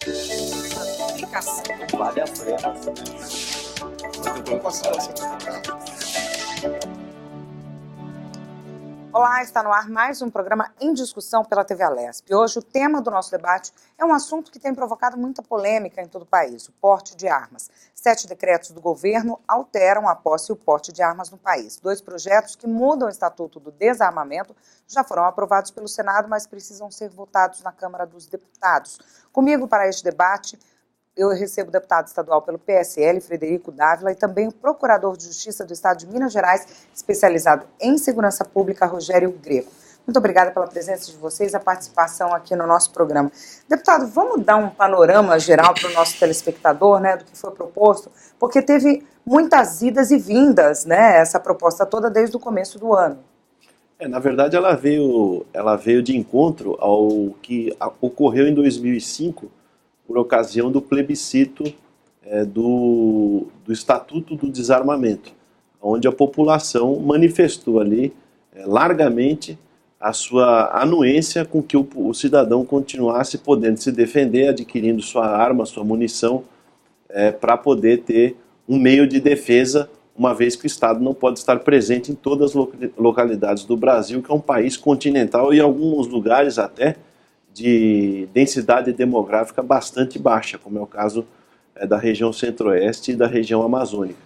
Aplicação. Vale a pena. Olá, está no ar mais um programa em discussão pela TV Alesp. Hoje o tema do nosso debate é um assunto que tem provocado muita polêmica em todo o país, o porte de armas. 7 decretos do governo alteram a posse e o porte de armas no país. 2 projetos que mudam o Estatuto do Desarmamento já foram aprovados pelo Senado, mas precisam ser votados na Câmara dos Deputados. Comigo para este debate, eu recebo o deputado estadual pelo PSL, Frederico Dávila, e também o procurador de Justiça do Estado de Minas Gerais, especializado em segurança pública, Rogério Greco. Muito obrigada pela presença de vocês, a participação aqui no nosso programa. Deputado, vamos dar um panorama geral para o nosso telespectador, né, do que foi proposto, porque teve muitas idas e vindas, né, essa proposta toda desde o começo do ano. Na verdade, ela veio de encontro ao que ocorreu em 2005, por ocasião do plebiscito do Estatuto do Desarmamento, onde a população manifestou ali largamente a sua anuência com que o cidadão continuasse podendo se defender, adquirindo sua arma, sua munição, para poder ter um meio de defesa, uma vez que o Estado não pode estar presente em todas as localidades do Brasil, que é um país continental e em alguns lugares até de densidade demográfica bastante baixa, como é o caso da região centro-oeste e da região amazônica.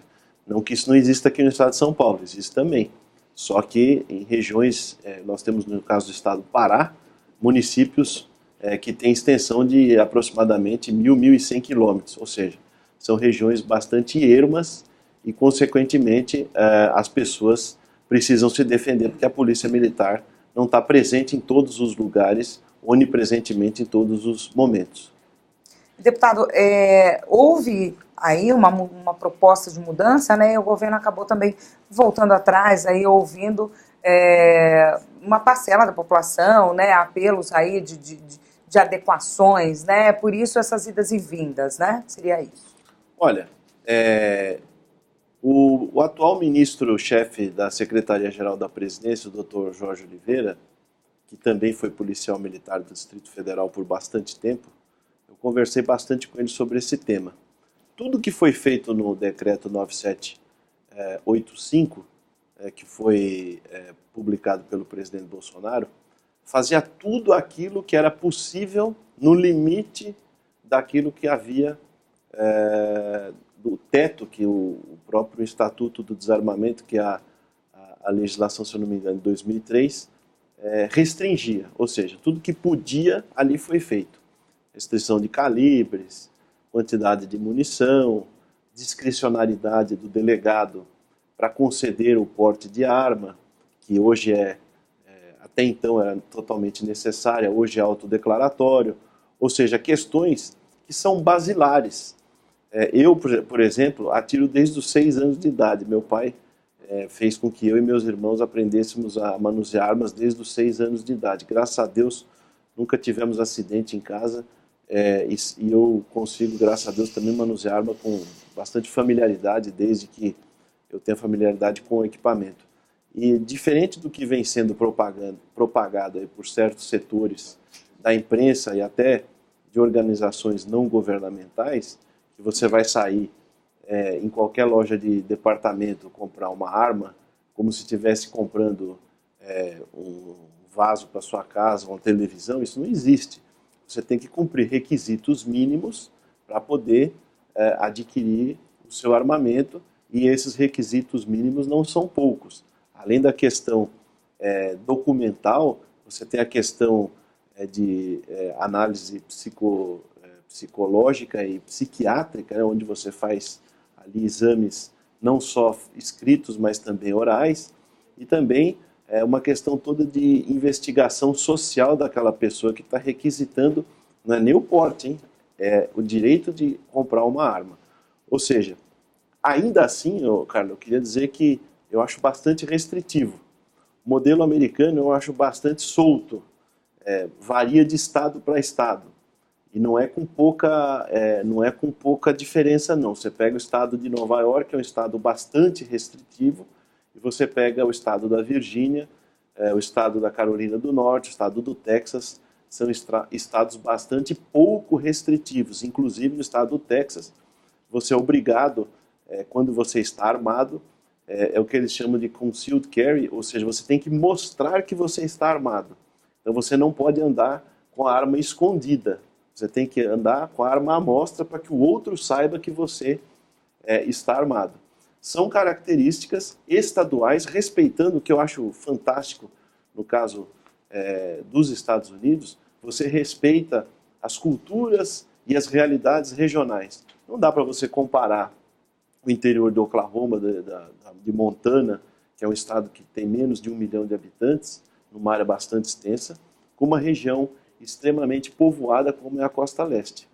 Não que isso não exista aqui no estado de São Paulo, existe também. Só que em regiões, nós temos no caso do estado do Pará, municípios que têm extensão de aproximadamente 1.100 quilômetros, ou seja, são regiões bastante ermas e, consequentemente, as pessoas precisam se defender porque a polícia militar não está presente em todos os lugares, onipresentemente em todos os momentos. Deputado, houve aí uma proposta de mudança, né, e o governo acabou também voltando atrás, aí ouvindo uma parcela da população, né, apelos aí de adequações, né, por isso essas idas e vindas, né, seria isso? Olha, o atual ministro-chefe da Secretaria-Geral da Presidência, o Dr. Jorge Oliveira, que também foi policial militar do Distrito Federal por bastante tempo, eu conversei bastante com ele sobre esse tema. Tudo que foi feito no decreto 9785, que foi publicado pelo presidente Bolsonaro, fazia tudo aquilo que era possível no limite daquilo que havia do teto que o próprio Estatuto do Desarmamento, que a legislação, se eu não me engano, de 2003, restringia, ou seja, tudo que podia ali foi feito. Restrição de calibres, quantidade de munição, discricionariedade do delegado para conceder o porte de arma, que hoje até então era totalmente necessária, hoje é autodeclaratório, ou seja, questões que são basilares. Eu, por exemplo, atiro desde os 6 anos de idade. Meu pai fez com que eu e meus irmãos aprendêssemos a manusear armas desde os 6 anos de idade. Graças a Deus, nunca tivemos acidente em casa e eu consigo, graças a Deus, também manusear arma com bastante familiaridade, desde que eu tenho familiaridade com o equipamento. E diferente do que vem sendo propagado aí por certos setores da imprensa e até de organizações não governamentais, que você vai sair em qualquer loja de departamento comprar uma arma, como se estivesse comprando um vaso para sua casa, uma televisão, isso não existe. Você tem que cumprir requisitos mínimos para poder adquirir o seu armamento, e esses requisitos mínimos não são poucos. Além da questão documental, você tem a questão de análise psicológica e psiquiátrica, né, onde você faz ali exames não só escritos, mas também orais, e também uma questão toda de investigação social daquela pessoa que está requisitando, não é nem o porte, hein? É o direito de comprar uma arma. Ou seja, ainda assim, Carlos, eu queria dizer que eu acho bastante restritivo. O modelo americano eu acho bastante solto, varia de estado para estado. E não é com pouca diferença, não. Você pega o estado de Nova York, é um estado bastante restritivo, e você pega o estado da Virgínia, o estado da Carolina do Norte, o estado do Texas, são estados bastante pouco restritivos. Inclusive, no estado do Texas, você é obrigado, quando você está armado, é o que eles chamam de concealed carry, ou seja, você tem que mostrar que você está armado. Então, você não pode andar com a arma escondida. Você tem que andar com a arma à mostra para que o outro saiba que você está armado. São características estaduais, respeitando o que eu acho fantástico no caso dos Estados Unidos, você respeita as culturas e as realidades regionais. Não dá para você comparar o interior de Oklahoma, de Montana, que é um estado que tem menos de 1 milhão de habitantes, numa área bastante extensa, com uma região extremamente povoada como é a Costa Leste.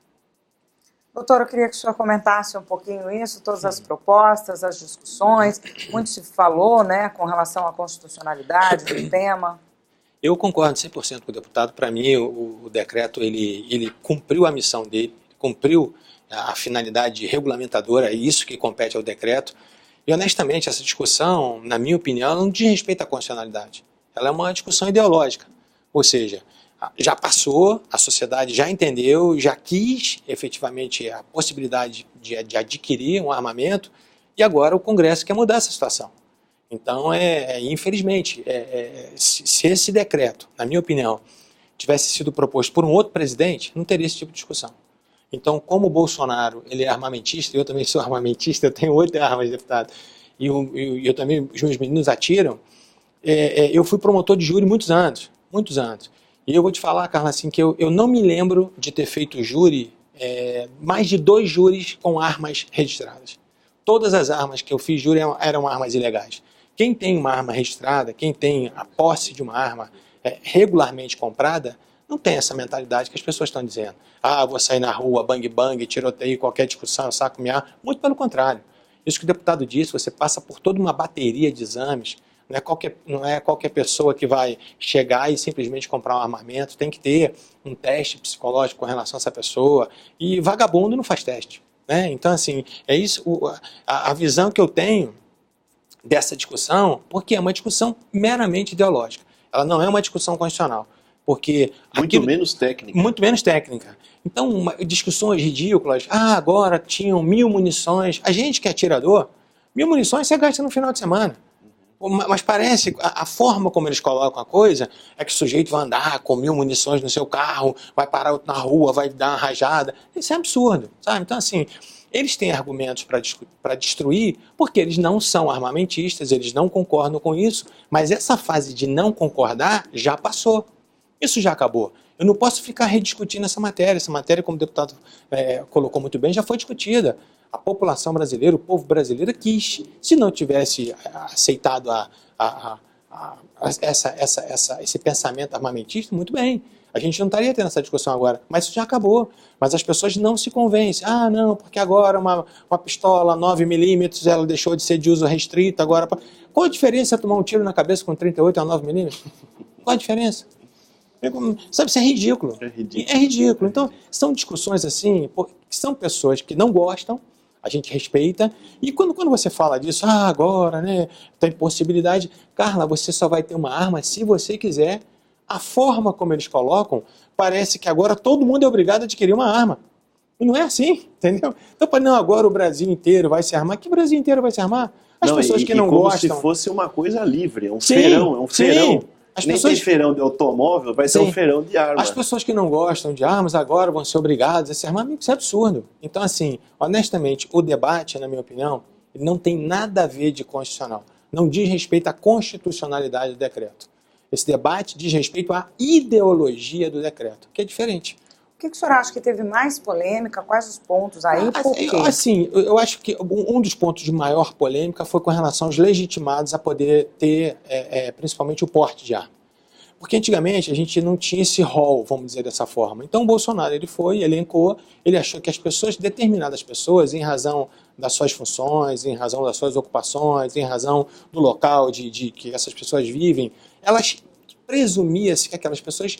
Doutor, eu queria que o senhor comentasse um pouquinho isso, todas as propostas, as discussões, muito se falou, né, com relação à constitucionalidade do tema. Eu concordo 100% com o deputado. Para mim, o decreto ele cumpriu a missão dele, cumpriu a finalidade regulamentadora, é isso que compete ao decreto. E, honestamente, essa discussão, na minha opinião, não diz respeito à constitucionalidade. Ela é uma discussão ideológica. Ou seja, já passou, a sociedade já entendeu, já quis efetivamente a possibilidade de adquirir um armamento, e agora o Congresso quer mudar essa situação. Então, infelizmente, se esse decreto, na minha opinião, tivesse sido proposto por um outro presidente, não teria esse tipo de discussão. Então, como o Bolsonaro ele é armamentista, eu também sou armamentista, eu tenho 8 armas, deputado, e eu também, os meus meninos atiram, eu fui promotor de júri muitos anos. E eu vou te falar, Carla, assim, que eu não me lembro de ter feito júri, mais de 2 júris com armas registradas. Todas as armas que eu fiz júri eram armas ilegais. Quem tem uma arma registrada, quem tem a posse de uma arma regularmente comprada, não tem essa mentalidade que as pessoas estão dizendo. Ah, vou sair na rua, bang bang, tiroteio, qualquer discussão, saco minha arma. Muito pelo contrário. Isso que o deputado disse, você passa por toda uma bateria de exames. Não é qualquer pessoa que vai chegar e simplesmente comprar um armamento. Tem que ter um teste psicológico com relação a essa pessoa. E vagabundo não faz teste. Né? Então, assim, é isso a visão que eu tenho dessa discussão, porque é uma discussão meramente ideológica. Ela não é uma discussão constitucional. Porque muito menos técnica. Muito menos técnica. Então, discussões ridículas. Ah, agora tinham 1000 munições. A gente que é atirador, 1000 munições você gasta no final de semana. Mas parece, a forma como eles colocam a coisa, é que o sujeito vai andar com 1000 munições no seu carro, vai parar na rua, vai dar uma rajada. Isso é absurdo, sabe? Então, assim, eles têm argumentos para destruir, porque eles não são armamentistas, eles não concordam com isso, mas essa fase de não concordar já passou. Isso já acabou. Eu não posso ficar rediscutindo essa matéria. Essa matéria, como o deputado colocou muito bem, já foi discutida. A população brasileira, o povo brasileiro quis. Se não tivesse aceitado esse pensamento armamentista, muito bem. A gente não estaria tendo essa discussão agora. Mas isso já acabou. Mas as pessoas não se convencem. Ah, não, porque agora uma pistola 9mm, ela deixou de ser de uso restrito. Agora, qual a diferença tomar um tiro na cabeça com 38 a 9mm? Qual a diferença? Sabe, isso é ridículo. É ridículo. Então, são discussões assim, que são pessoas que não gostam, a gente respeita, e quando você fala disso, agora, né, tem possibilidade, Carla, você só vai ter uma arma se você quiser. A forma como eles colocam, parece que agora todo mundo é obrigado a adquirir uma arma. E não é assim, entendeu? Então, não, agora o Brasil inteiro vai se armar. Que Brasil inteiro vai se armar? As pessoas que não gostam... como se fosse uma coisa livre, é um feirão, é um feirão. Sim. Nem tem feirão de automóvel, vai ser um feirão de armas. As pessoas que não gostam de armas agora vão ser obrigadas a se armar. Isso é absurdo. Então, assim, honestamente, o debate, na minha opinião, ele não tem nada a ver de constitucional. Não diz respeito à constitucionalidade do decreto. Esse debate diz respeito à ideologia do decreto, que é diferente. O que o senhor acha que teve mais polêmica? Quais os pontos aí? Por quê? Assim, eu acho que um dos pontos de maior polêmica foi com relação aos legitimados a poder ter, principalmente, o porte de arma. Porque antigamente a gente não tinha esse rol, vamos dizer dessa forma. Então o Bolsonaro ele elencou, ele achou que as pessoas, determinadas pessoas, em razão das suas funções, em razão das suas ocupações, em razão do local de que essas pessoas vivem, elas presumia-se que aquelas pessoas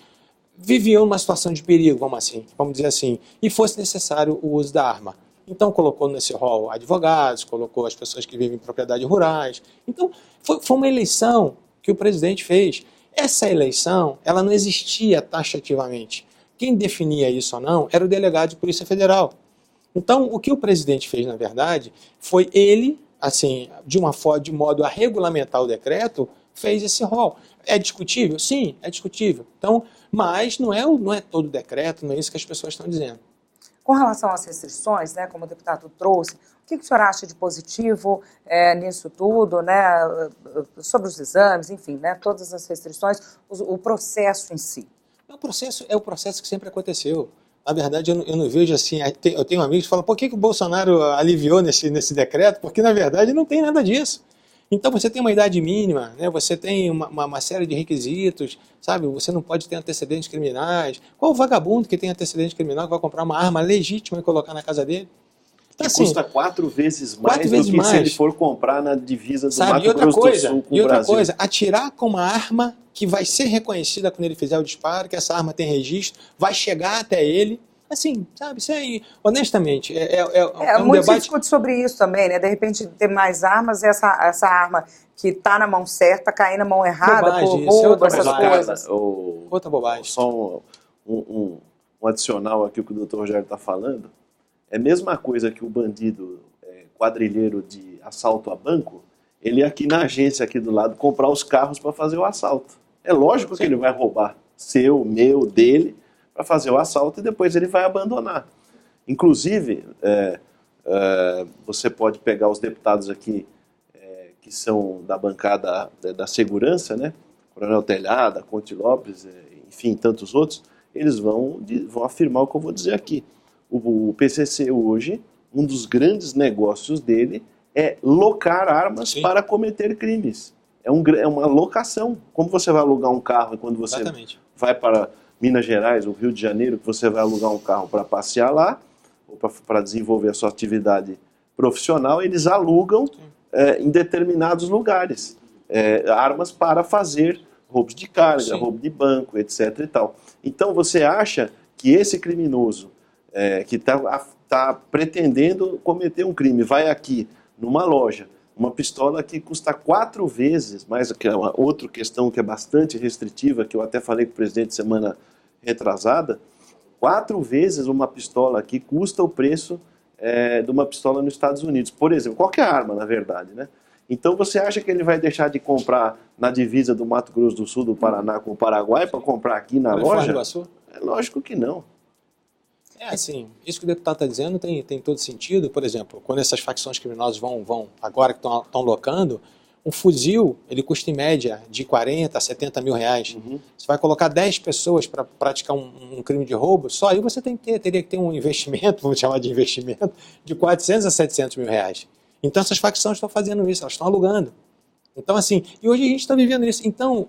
viviam numa situação de perigo, vamos dizer assim, e fosse necessário o uso da arma. Então colocou nesse rol advogados, colocou as pessoas que vivem em propriedades rurais. Então foi uma eleição que o presidente fez. Essa eleição, ela não existia taxativamente. Quem definia isso ou não era o delegado de Polícia Federal. Então, o que o presidente fez, na verdade, foi ele, assim, de modo a regulamentar o decreto, fez esse rol. É discutível? Sim, é discutível. Então, mas não é todo decreto, não é isso que as pessoas estão dizendo. Com relação às restrições, né, como o deputado trouxe, o que o senhor acha de positivo nisso tudo, né, sobre os exames, enfim, né, todas as restrições, o processo em si? É o processo que sempre aconteceu. Na verdade, eu não vejo assim. Eu tenho amigos que falam, por que o Bolsonaro aliviou nesse decreto? Porque, na verdade, não tem nada disso. Então, você tem uma idade mínima, né? Você tem uma série de requisitos, sabe? Você não pode ter antecedentes criminais. Qual o vagabundo que tem antecedente criminal que vai comprar uma arma legítima e colocar na casa dele? Então, assim, custa 4 vezes mais do que se ele for comprar na divisa do Mato Grosso do Sul com o Brasil. E outra coisa, atirar com uma arma que vai ser reconhecida quando ele fizer o disparo, que essa arma tem registro, vai chegar até ele. Assim, sabe, isso aí, honestamente, um muito debate... se discute sobre isso também, né? De repente ter mais armas e essa arma que está na mão certa cair na mão errada, bobagem, por roubo, essas coisas. Outra bobagem. Só um adicional aqui ao que o doutor Rogério está falando. É a mesma coisa que o bandido quadrilheiro de assalto a banco, ele ir aqui na agência aqui do lado comprar os carros para fazer o assalto. É lógico que ele vai roubar seu, meu, dele, para fazer o assalto e depois ele vai abandonar. Inclusive, você pode pegar os deputados aqui que são da bancada da segurança, né? Coronel Telhada, Conte Lopes, enfim, tantos outros, eles vão afirmar o que eu vou dizer aqui. O PCC hoje, um dos grandes negócios dele é locar armas Sim. para cometer crimes. É uma locação. Como você vai alugar um carro e quando você Exatamente. vai para Minas Gerais ou Rio de Janeiro, que você vai alugar um carro para passear lá, ou para desenvolver a sua atividade profissional, eles alugam em determinados lugares armas para fazer roubos de carga, Sim. roubo de banco, etc. e tal. Então você acha que esse criminoso que está pretendendo cometer um crime, vai aqui numa loja, uma pistola que custa 4 vezes, mais que é uma outra questão que é bastante restritiva, que eu até falei com o presidente semana retrasada, 4 vezes uma pistola aqui custa o preço de uma pistola nos Estados Unidos, por exemplo, qualquer arma, na verdade, né? Então você acha que ele vai deixar de comprar na divisa do Mato Grosso do Sul, do Paraná com o Paraguai, para comprar aqui na loja? É lógico que não. Assim, isso que o deputado está dizendo tem todo sentido. Por exemplo, quando essas facções criminosas vão agora que estão locando, um fuzil, ele custa em média de 40 a 70 mil reais. Uhum. Você vai colocar 10 pessoas para praticar um crime de roubo, só aí você teria que ter um investimento, vamos chamar de investimento, de 400 a 700 mil reais. Então essas facções estão fazendo isso, elas estão alugando. Então assim, e hoje a gente está vivendo isso. Então,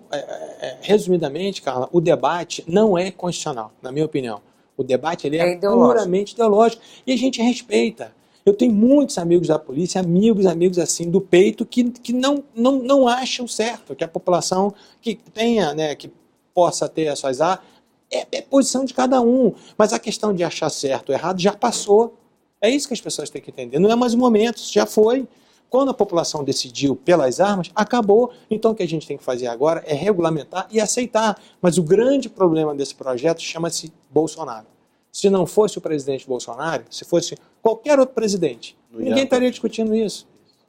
resumidamente, Carla, o debate não é constitucional, na minha opinião. O debate ele é puramente ideológico e a gente respeita. Eu tenho muitos amigos da polícia, amigos assim do peito que não acham certo que a população que tenha, né, que possa ter as suas armas, é posição de cada um. Mas a questão de achar certo ou errado já passou. É isso que as pessoas têm que entender. Não é mais um momento, já foi. Quando a população decidiu pelas armas, acabou. Então o que a gente tem que fazer agora é regulamentar e aceitar. Mas o grande problema desse projeto chama-se Bolsonaro. Se não fosse o presidente Bolsonaro, se fosse qualquer outro presidente, ninguém estaria discutindo isso.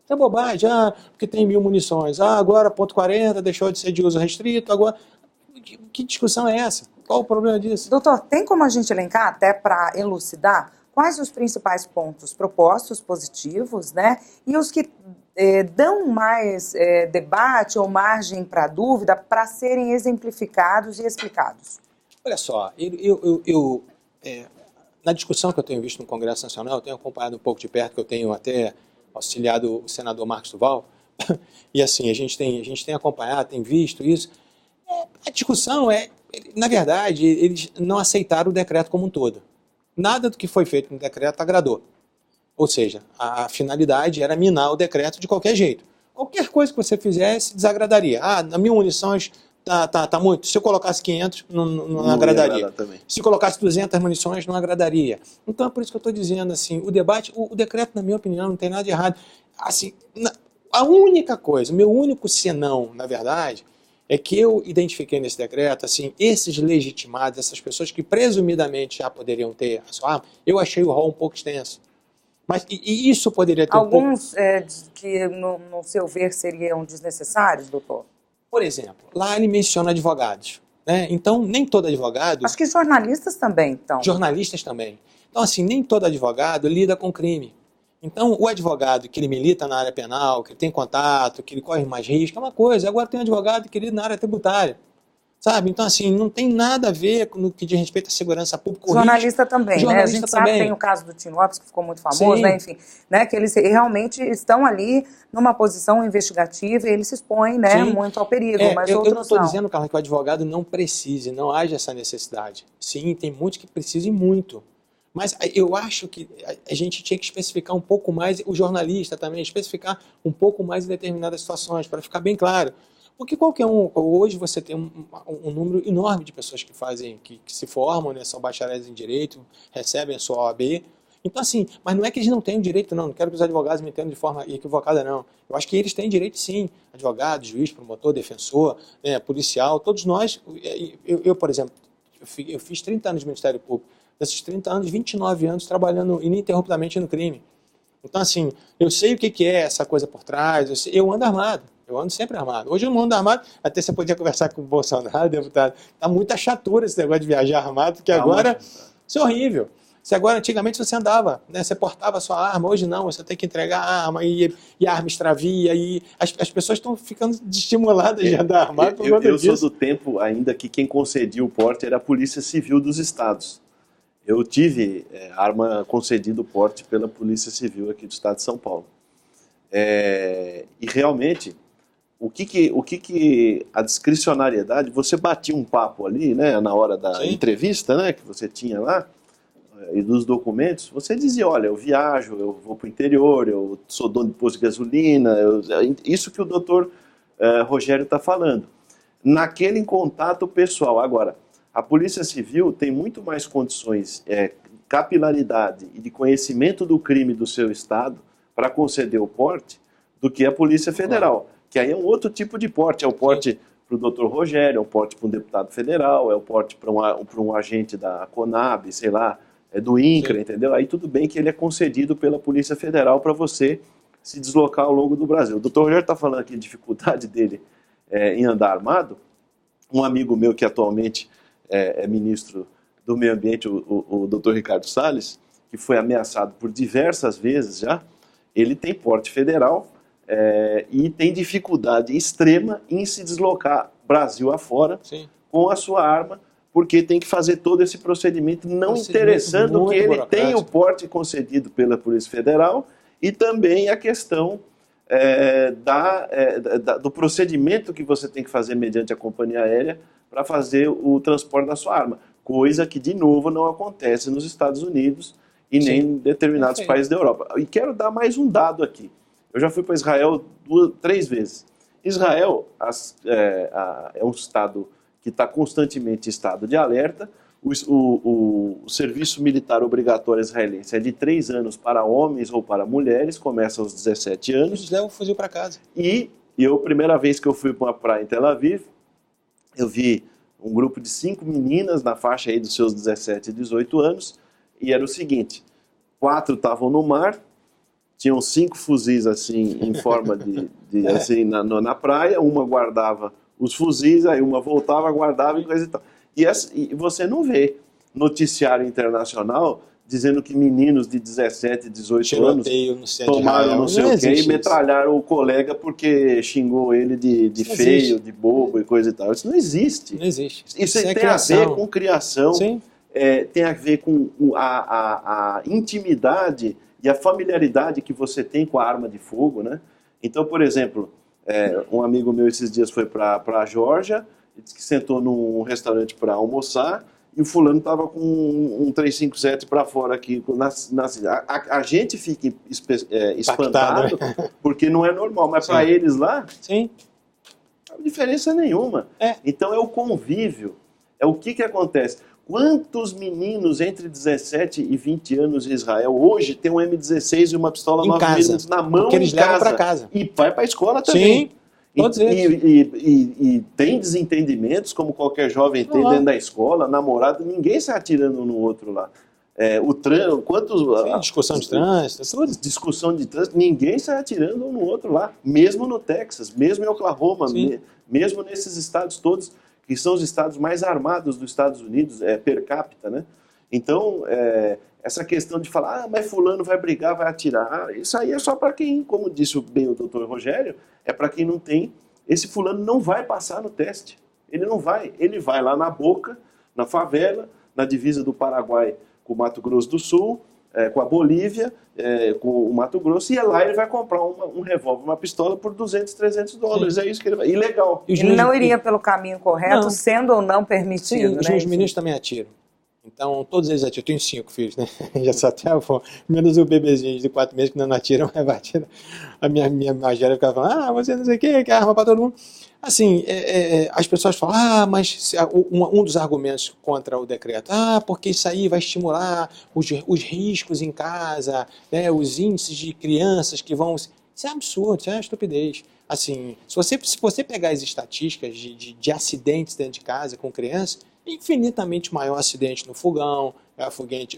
É bobagem, porque tem 1000 munições, agora ponto .40 deixou de ser de uso restrito, agora... Que discussão é essa? Qual o problema disso? Doutor, tem como a gente elencar, até para elucidar, quais os principais pontos propostos, positivos, né? E os que dão mais debate ou margem para dúvida para serem exemplificados e explicados? Olha só, na discussão que eu tenho visto no Congresso Nacional, eu tenho acompanhado um pouco de perto, que eu tenho até auxiliado o senador Marcos Duval, e assim, a gente tem acompanhado, tem visto isso. A discussão na verdade, eles não aceitaram o decreto como um todo. Nada do que foi feito no decreto agradou. Ou seja, a finalidade era minar o decreto de qualquer jeito. Qualquer coisa que você fizesse desagradaria. Na 1000 munições tá muito. Se eu colocasse 500, não agradaria. Se colocasse 200 munições, não agradaria. Então é por isso que eu estou dizendo assim, o debate, o decreto, na minha opinião, não tem nada de errado. Assim, a única coisa, meu único senão, na verdade, é que eu identifiquei nesse decreto, assim, esses legitimados, essas pessoas que presumidamente já poderiam ter a sua arma, eu achei o rol um pouco extenso. Mas e isso poderia ter alguns que, no seu ver, seriam desnecessários, doutor? Por exemplo, lá ele menciona advogados, né? Então, nem todo advogado... Acho que jornalistas também, então. Jornalistas também. Então, assim, nem todo advogado lida com crime. Então, o advogado que ele milita na área penal, que ele tem contato, que ele corre mais risco, é uma coisa. Agora tem um advogado que lida na área tributária, sabe? Então, assim, não tem nada a ver com o que diz respeito à segurança pública. Jornalista também, jornalista, né? A gente sabe que tem o caso do Tim Lopes, que ficou muito famoso, né? Enfim, né? Que eles realmente estão ali numa posição investigativa e eles se expõem, né? Muito ao perigo, mas eu outros não estou dizendo, Carla, que o advogado não precise, não haja essa necessidade. Sim, tem muitos que precisem muito. Mas eu acho que a gente tinha que especificar um pouco mais, o jornalista também, especificar um pouco mais em determinadas situações, para ficar bem claro. Porque qualquer um, hoje você tem um número enorme de pessoas que fazem, que se formam, né, são bacharéis em direito, recebem a sua OAB. Então, assim, mas não é que eles não tenham direito, não quero que os advogados me entendam de forma equivocada, não. Eu acho que eles têm direito, sim. Advogado, juiz, promotor, defensor, né, policial, todos nós. Eu, por exemplo, eu fiz 30 anos de Ministério Público. Desses 30 anos, 29 anos trabalhando ininterruptamente no crime. Então, assim, eu sei o que é essa coisa por trás, eu ando armado. Eu ando sempre armado. Hoje eu não ando armado, até você podia conversar com o Bolsonaro, deputado. Tá muita chatura esse negócio de viajar armado, porque agora isso é horrível. Se agora, antigamente você andava, né, você portava a sua arma, hoje não, você tem que entregar a arma e a arma extravia, e as pessoas estão ficando estimuladas de andar armado por conta disso. Eu sou do tempo ainda que quem concedia o porte era a Polícia Civil dos estados. Eu tive arma concedida o porte pela Polícia Civil aqui do estado de São Paulo. E realmente, o que a discricionariedade, você batia um papo ali, né, na hora da entrevista, né, que você tinha lá, e dos documentos, você dizia, olha, eu viajo, eu vou para o interior, eu sou dono de posto de gasolina, isso que o doutor Rogério está falando. Naquele contato pessoal. Agora, a Polícia Civil tem muito mais condições, capilaridade e de conhecimento do crime do seu estado para conceder o porte do que a Polícia Federal, que aí é um outro tipo de porte, é o porte para o doutor Rogério, é o porte para um deputado federal, é o porte para um agente da Conab, sei lá, do INCRA, entendeu? Aí tudo bem que ele é concedido pela Polícia Federal para você se deslocar ao longo do Brasil. O doutor Rogério está falando aqui de dificuldade dele em andar armado. Um amigo meu que atualmente é ministro do Meio Ambiente, o doutor Ricardo Salles, que foi ameaçado por diversas vezes já, ele tem porte federal e tem dificuldade extrema em se deslocar Brasil afora com a sua arma, porque tem que fazer todo esse procedimento, não interessando que ele tenha o porte concedido pela Polícia Federal e também a questão do procedimento que você tem que fazer mediante a companhia aérea para fazer o transporte da sua arma, coisa que, de novo, não acontece nos Estados Unidos e nem em determinados países da Europa. E quero dar mais um dado aqui. Eu já fui para Israel 3 vezes. Israel é um estado que está constantemente em estado de alerta. O serviço militar obrigatório israelense é de 3 anos para homens ou para mulheres, começa aos 17 anos. Eles levam o fuzil para casa. E eu, primeira vez que eu fui para uma praia em Tel Aviv, eu vi um grupo de 5 meninas na faixa aí dos seus 17 e 18 anos, e era o seguinte, 4 estavam no mar, tinham 5 fuzis assim, em forma assim, na praia, uma guardava os fuzis, aí uma voltava, guardava e coisa e tal. E você não vê noticiário internacional dizendo que meninos de 17, 18 anos tomaram não sei o quê e metralharam o colega porque xingou ele de feio, de bobo e coisa e tal. Isso não existe. Não existe. Isso tem a ver com criação, tem a ver com a intimidade e a familiaridade que você tem com a arma de fogo, né? Então, por exemplo, um amigo meu esses dias foi para a Geórgia, disse que sentou num restaurante para almoçar, e o fulano estava com um 357 para fora aqui. A gente fica espantado, porque não é normal, mas para eles lá, não há diferença nenhuma. Então é o convívio, é o que acontece. Quantos meninos entre 17 e 20 anos em Israel hoje têm um M16 e uma pistola 9mm na mão porque eles levam para casa. E vai para a escola também. Todos eles. E tem desentendimentos, como qualquer jovem tem dentro da escola, namorado, ninguém sai atirando um no outro lá. Discussão de trânsito, discussão de trânsito, ninguém sai atirando um no outro lá, mesmo no Texas, mesmo em Oklahoma, mesmo nesses estados todos, que são os estados mais armados dos Estados Unidos, per capita, né? Então, essa questão de falar, mas fulano vai brigar, vai atirar, isso aí é só para quem, como disse bem o doutor Rogério, é para quem não tem, esse fulano não vai passar no teste, ele não vai, ele vai lá na Boca, na favela, na divisa do Paraguai com o Mato Grosso do Sul, com a Bolívia, com o Mato Grosso, e lá ele vai comprar um revólver, uma pistola por $200, $300. Sim. É isso que ele vai. Ilegal. Ele não iria pelo caminho correto, sendo ou não permitido. Sim, né? Os meninos também atiram. Então, todos eles atiram. Eu tenho 5 filhos, né? Já sou até avô. Menos o bebezinho de 4 meses que não atira, mas vai atirar. A minha magéria ficava falando, você não sei o quê, que arma para todo mundo. Assim, as pessoas falam, mas um dos argumentos contra o decreto, porque isso aí vai estimular os riscos em casa, né, os índices de crianças que vão... Isso é absurdo, isso é uma estupidez. Assim, se você pegar as estatísticas de acidentes dentro de casa com crianças, infinitamente maior acidente no fogão, acidente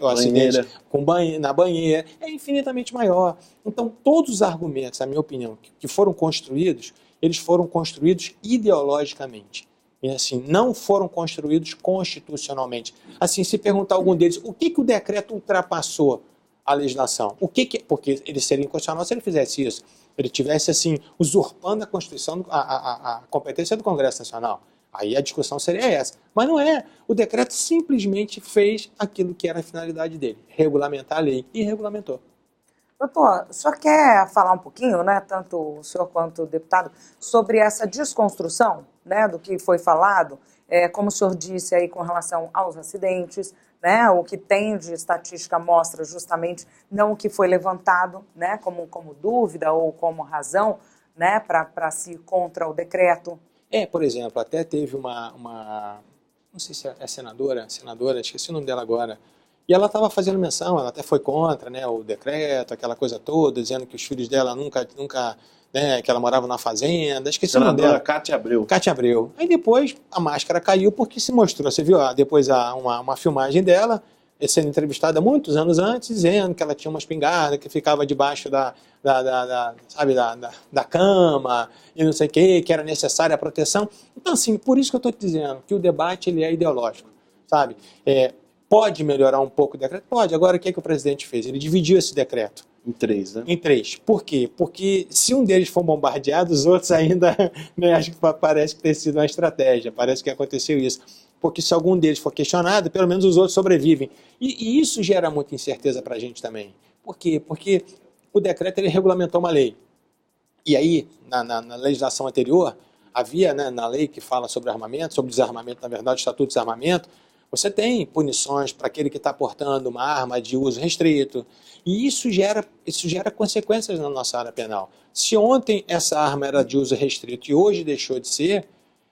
na banheira, é infinitamente maior. Então, todos os argumentos, na minha opinião, que foram construídos, eles foram construídos ideologicamente. E, assim, não foram construídos constitucionalmente. Assim, se perguntar a algum deles, o que o decreto ultrapassou a legislação? Porque ele seria inconstitucional se ele fizesse isso. Ele tivesse, assim, usurpando a Constituição, a competência do Congresso Nacional. Aí a discussão seria essa. Mas não é. O decreto simplesmente fez aquilo que era a finalidade dele, regulamentar a lei, e regulamentou. Doutor, o senhor quer falar um pouquinho, né, tanto o senhor quanto o deputado, sobre essa desconstrução, né, do que foi falado, como o senhor disse aí com relação aos acidentes, né, o que tem de estatística mostra justamente não o que foi levantado, né, como dúvida ou como razão, né, para se ir contra o decreto. Por exemplo, até teve uma não sei se é senadora, esqueci o nome dela agora, e ela estava fazendo menção, ela até foi contra, né, o decreto, aquela coisa toda, dizendo que os filhos dela nunca né, que ela morava na fazenda, esqueci o nome dela. Cátia Abreu. Cátia Abreu. Aí depois a máscara caiu porque se mostrou, você viu depois uma filmagem dela, sendo entrevistada muitos anos antes, dizendo que ela tinha uma espingarda que ficava debaixo da cama e não sei o que era necessária a proteção. Então, assim, por isso que eu estou te dizendo que o debate ele é ideológico, sabe? Pode melhorar um pouco o decreto? Pode. Agora, o que o presidente fez? Ele dividiu esse decreto. Em 3, né? Em 3. Por quê? Porque se um deles for bombardeado, os outros ainda, né, acho que parece que tem sido uma estratégia, parece que aconteceu isso. Porque se algum deles for questionado, pelo menos os outros sobrevivem. E isso gera muita incerteza para a gente também. Por quê? Porque o decreto ele regulamentou uma lei. E aí, na legislação anterior, havia, né, na lei que fala sobre armamento, sobre desarmamento, na verdade, o Estatuto de Desarmamento, você tem punições para aquele que está portando uma arma de uso restrito. E isso gera consequências na nossa área penal. Se ontem essa arma era de uso restrito e hoje deixou de ser,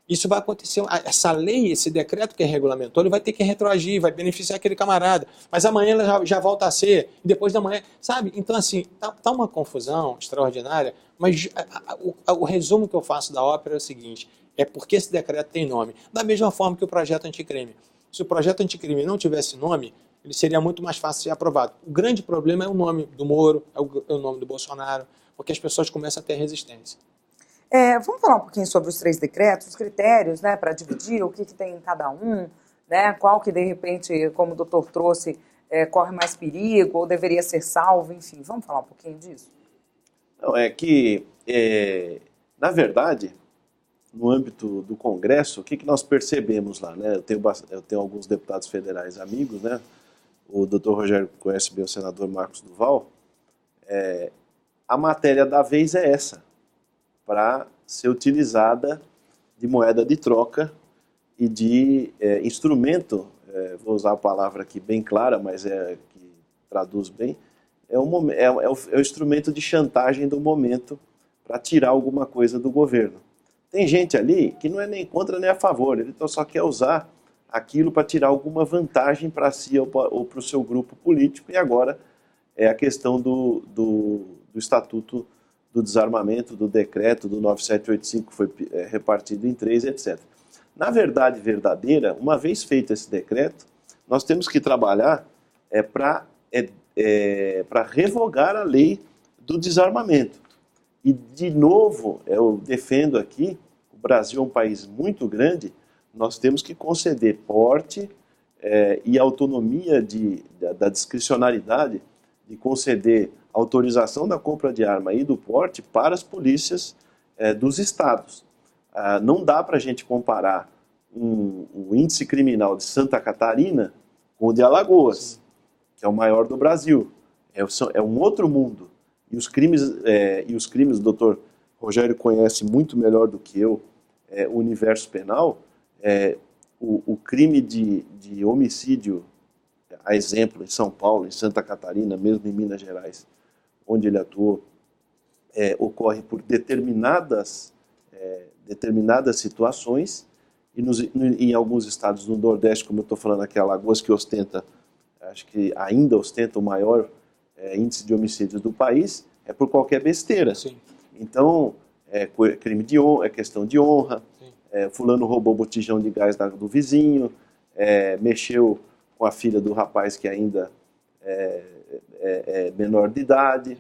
isso vai acontecer. Essa lei, esse decreto que regulamentou, ele vai ter que retroagir, vai beneficiar aquele camarada. Mas amanhã ela já volta a ser, e depois da manhã, sabe? Então, assim, tá uma confusão extraordinária, mas o resumo que eu faço da ópera é o seguinte, é porque esse decreto tem nome. Da mesma forma que o projeto anticrime. Se o projeto anticrime não tivesse nome, ele seria muito mais fácil de ser aprovado. O grande problema é o nome do Moro, é o nome do Bolsonaro, porque as pessoas começam a ter resistência. Vamos falar um pouquinho sobre os 3 decretos, os critérios, né, para dividir, o que tem em cada um, né, qual que de repente, como o doutor trouxe, corre mais perigo ou deveria ser salvo, enfim, vamos falar um pouquinho disso? Não, na verdade, no âmbito do Congresso, o que nós percebemos lá, né? Eu tenho alguns deputados federais amigos, né? O doutor Rogério conhece bem o senador Marcos Duval. A matéria da vez é essa, para ser utilizada de moeda de troca e de instrumento, vou usar a palavra aqui bem clara, mas que traduz bem, é o instrumento de chantagem do momento para tirar alguma coisa do governo. Tem gente ali que não é nem contra nem a favor, ele só quer usar aquilo para tirar alguma vantagem para si ou para o seu grupo político, e agora é a questão do Estatuto do desarmamento, do decreto do 9785, que foi repartido em 3, etc. Na verdade verdadeira, uma vez feito esse decreto, nós temos que trabalhar para revogar a lei do desarmamento. E, de novo, eu defendo aqui, o Brasil é um país muito grande, nós temos que conceder porte e autonomia da discricionariedade de conceder autorização da compra de arma e do porte para as polícias dos estados. Não dá para a gente comparar o índice criminal de Santa Catarina com o de Alagoas, sim, que é o maior do Brasil. É um outro mundo. E os crimes, o doutor Rogério conhece muito melhor do que eu o universo penal. O crime de homicídio, a exemplo, em São Paulo, em Santa Catarina, mesmo em Minas Gerais, onde ele atuou, ocorre por determinadas situações, e em alguns estados do Nordeste, como eu estou falando aqui, Alagoas, que ostenta, acho que ainda ostenta o maior índice de homicídios do país, é por qualquer besteira. Sim. Então, crime de honra, é questão de honra, fulano roubou o botijão de gás do vizinho, mexeu com a filha do rapaz que ainda é menor de idade,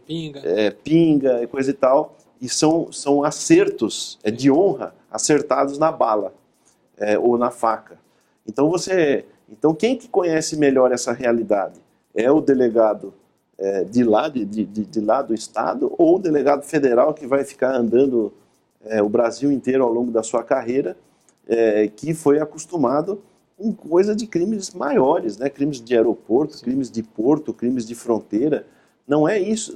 pinga e coisa e tal, e são acertos de honra acertados na bala ou na faca. Então quem que conhece melhor essa realidade? É o delegado de lá do estado, ou o delegado federal que vai ficar andando o Brasil inteiro ao longo da sua carreira, que foi acostumado com coisa de crimes maiores, né? Crimes de aeroporto, sim, crimes de porto, crimes de fronteira. Não é isso.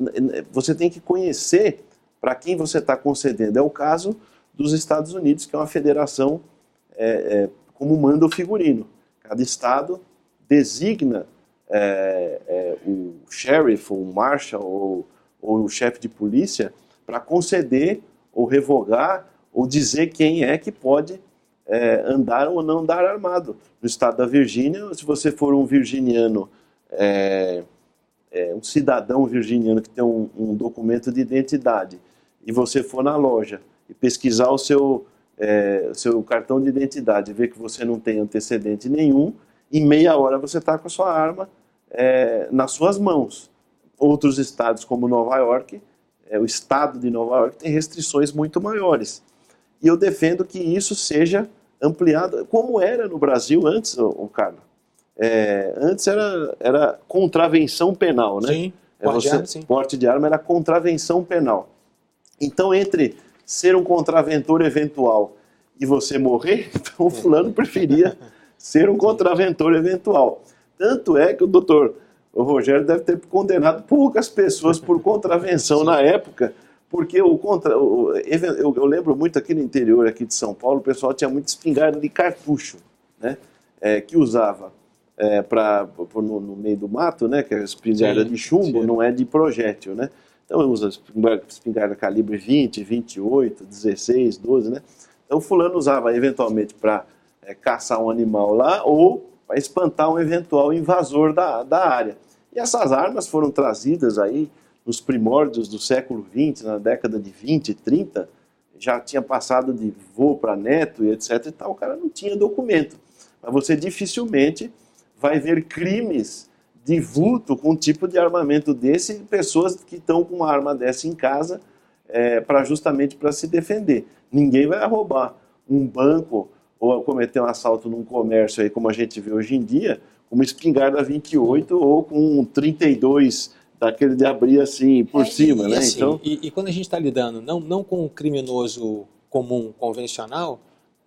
Você tem que conhecer para quem você está concedendo. É o caso dos Estados Unidos, que é uma federação como manda o figurino. Cada estado designa o sheriff, ou o marshal, ou o chefe de polícia para conceder ou revogar ou dizer quem é que pode andar ou não andar armado. No estado da Virgínia, se você for um virginiano, um cidadão virginiano que tem um documento de identidade, e você for na loja e pesquisar o seu cartão de identidade e ver que você não tem antecedente nenhum, em meia hora você está com a sua arma nas suas mãos. Outros estados, como Nova York, o estado de Nova York tem restrições muito maiores. E eu defendo que isso seja ampliado, como era no Brasil antes, Carlos. Antes era contravenção penal, né? Sim, porte de arma era contravenção penal. Então, entre ser um contraventor eventual e você morrer, então o fulano preferia ser um contraventor eventual. Tanto é que o Rogério deve ter condenado poucas pessoas por contravenção na época, porque eu lembro muito aqui no interior aqui de São Paulo, o pessoal tinha muita espingarda de cartucho, né? Que usava no meio do mato, né? Que é a espingarda de chumbo, não é de projétil, né? Então usa espingarda calibre 20, 28, 16, 12, né? Então o fulano usava eventualmente para caçar um animal lá ou para espantar um eventual invasor da área. E essas armas foram trazidas aí nos primórdios do século XX, na década de 20 e 30, já tinha passado de vô para neto e etc. e tal, o cara não tinha documento. Mas você dificilmente vai ver crimes de vulto com um tipo de armamento desse, pessoas que estão com uma arma dessa em casa justamente para se defender. Ninguém vai roubar um banco ou cometer um assalto num comércio, aí, como a gente vê hoje em dia, com uma espingarda 28 ou com um 32 daquele de abrir assim por cima, né? Assim, então... e quando a gente está lidando não com um criminoso comum, convencional,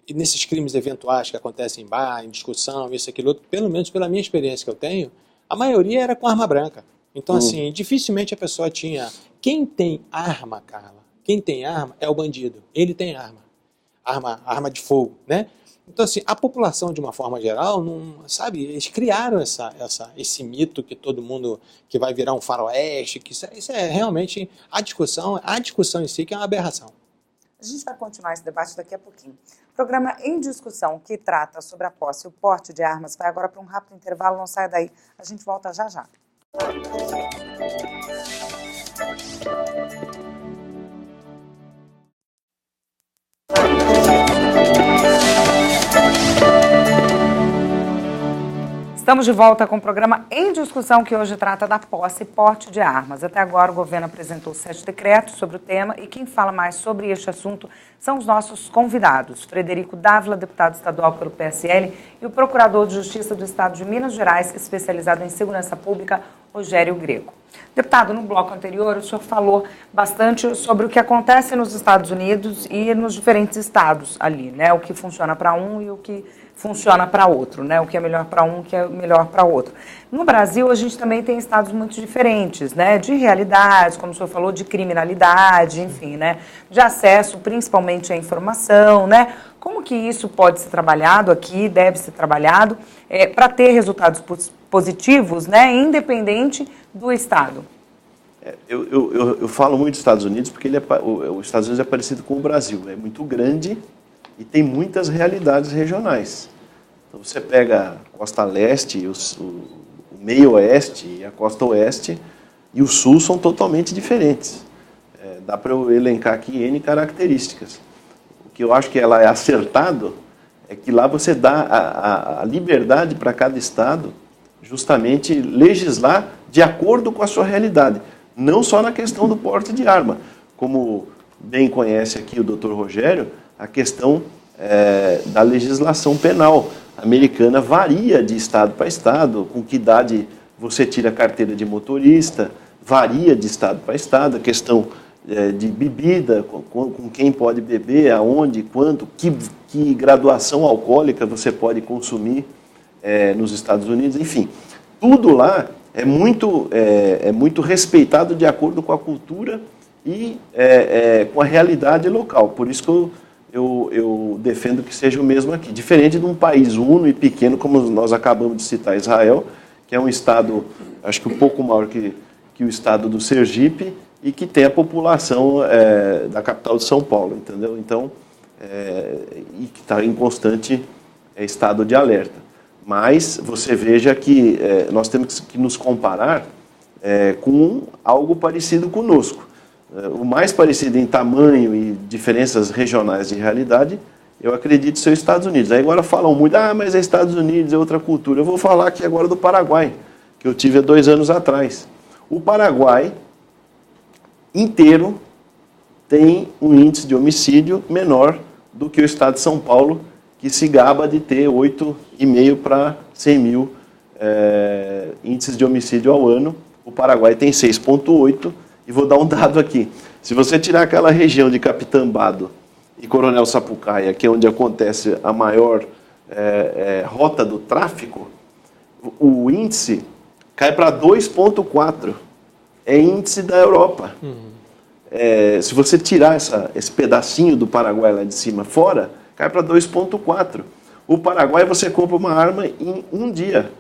e nesses crimes eventuais que acontecem em bar, em discussão, isso, aquilo, outro, pelo menos pela minha experiência que eu tenho, a maioria era com arma branca. Então, assim, dificilmente a pessoa tinha... Quem tem arma, Carla, quem tem arma é o bandido. Ele tem arma de fogo, né? Então, assim, a população, de uma forma geral, não, sabe, eles criaram esse mito que todo mundo, que vai virar um faroeste, que isso é realmente a discussão em si que é uma aberração. A gente vai continuar esse debate daqui a pouquinho. O programa Em Discussão, que trata sobre a posse e o porte de armas, vai agora para um rápido intervalo, não sai daí, a gente volta já já. Estamos de volta com o programa Em Discussão, que hoje trata da posse e porte de armas. Até agora, o governo apresentou 7 decretos sobre o tema e quem fala mais sobre este assunto são os nossos convidados. Frederico Dávila, deputado estadual pelo PSL, e o procurador de Justiça do Estado de Minas Gerais, especializado em segurança pública, Rogério Greco. Deputado, no bloco anterior, o senhor falou bastante sobre o que acontece nos Estados Unidos e nos diferentes estados ali, né? O que funciona para um e o que funciona para outro, né? O que é melhor para um, o que é melhor para outro. No Brasil, a gente também tem estados muito diferentes, né? De realidades, como o senhor falou, de criminalidade, enfim, né? De acesso, principalmente à informação, né? Como que isso pode ser trabalhado aqui, deve ser trabalhado, para ter resultados positivos, né? Independente do estado? Eu falo muito dos Estados Unidos porque os Estados Unidos é parecido com o Brasil, é muito grande e tem muitas realidades regionais. Então você pega a costa leste, o meio oeste e a costa oeste e o sul são totalmente diferentes. Dá para eu elencar aqui N características. O que eu acho que ela é acertado é que lá você dá a liberdade para cada estado justamente legislar de acordo com a sua realidade. Não só na questão do porte de arma, como bem conhece aqui o doutor Rogério, a questão da legislação penal americana varia de estado para estado, com que idade você tira a carteira de motorista, varia de estado para estado, a questão de bebida, com quem pode beber, aonde, quanto, que graduação alcoólica você pode consumir nos Estados Unidos, enfim, tudo lá é muito respeitado de acordo com a cultura e com a realidade local. Por isso que eu defendo que seja o mesmo aqui. Diferente de um país uno e pequeno, como nós acabamos de citar, Israel, que é um estado, acho que um pouco maior que o estado do Sergipe e que tem a população da capital de São Paulo, entendeu? Então, e que está em constante estado de alerta. Mas você veja que nós temos que nos comparar com algo parecido conosco. O mais parecido em tamanho e diferenças regionais de realidade, eu acredito ser os Estados Unidos. Aí agora falam muito, mas é Estados Unidos, é outra cultura. Eu vou falar aqui agora do Paraguai, que eu tive há 2 anos atrás. O Paraguai inteiro tem um índice de homicídio menor do que o estado de São Paulo, que se gaba de ter 8,5 para 100 mil índices de homicídio ao ano. O Paraguai tem 6,8. E vou dar um dado aqui. Se você tirar aquela região de Capitambado e Coronel Sapucaia, que é onde acontece a maior rota do tráfico, o índice cai para 2,4. É índice da Europa. Se você tirar esse pedacinho do Paraguai lá de cima fora, cai para 2,4. O Paraguai você compra uma arma em um dia.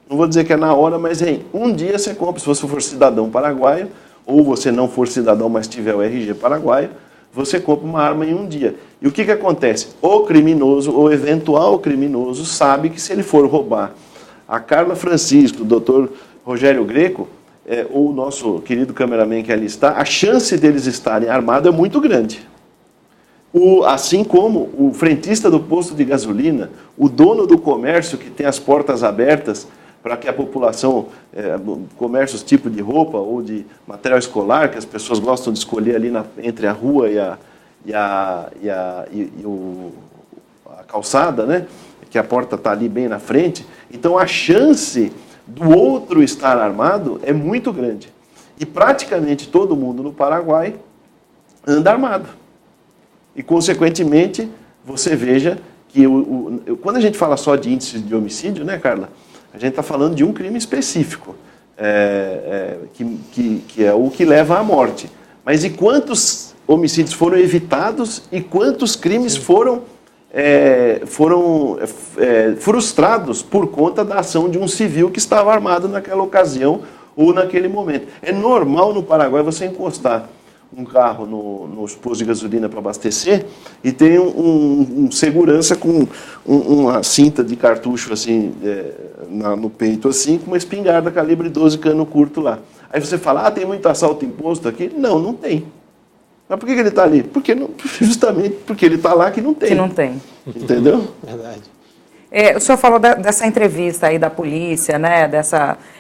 Não vou dizer que é na hora, mas em um dia você compra. Se você for cidadão paraguaio, ou você não for cidadão, mas tiver o RG paraguaio, você compra uma arma em um dia. E o que acontece? O criminoso, ou eventual criminoso, sabe que se ele for roubar a Carla Francisco, o doutor Rogério Greco, ou o nosso querido cameraman que ali está, a chance deles estarem armados é muito grande. Assim como o frentista do posto de gasolina, o dono do comércio que tem as portas abertas para que a população, comércios tipo de roupa ou de material escolar, que as pessoas gostam de escolher ali entre a rua e a calçada, né? Que a porta está ali bem na frente. Então a chance do outro estar armado é muito grande. E praticamente todo mundo no Paraguai anda armado. E, consequentemente, você veja que quando a gente fala só de índice de homicídio, né, Carla? A gente está falando de um crime específico, que é o que leva à morte. Mas e quantos homicídios foram evitados e quantos crimes foram frustrados por conta da ação de um civil que estava armado naquela ocasião ou naquele momento? É normal no Paraguai você encostar um carro nos postos de gasolina para abastecer e tem um segurança com uma cinta de cartucho assim no peito assim, com uma espingarda calibre 12 cano curto lá. Aí você fala, tem muito assalto imposto aqui? Não, não tem. Mas por que ele está ali? Justamente porque ele está lá que não tem. Que não tem. Entendeu? Verdade. O senhor falou dessa entrevista aí da polícia, né?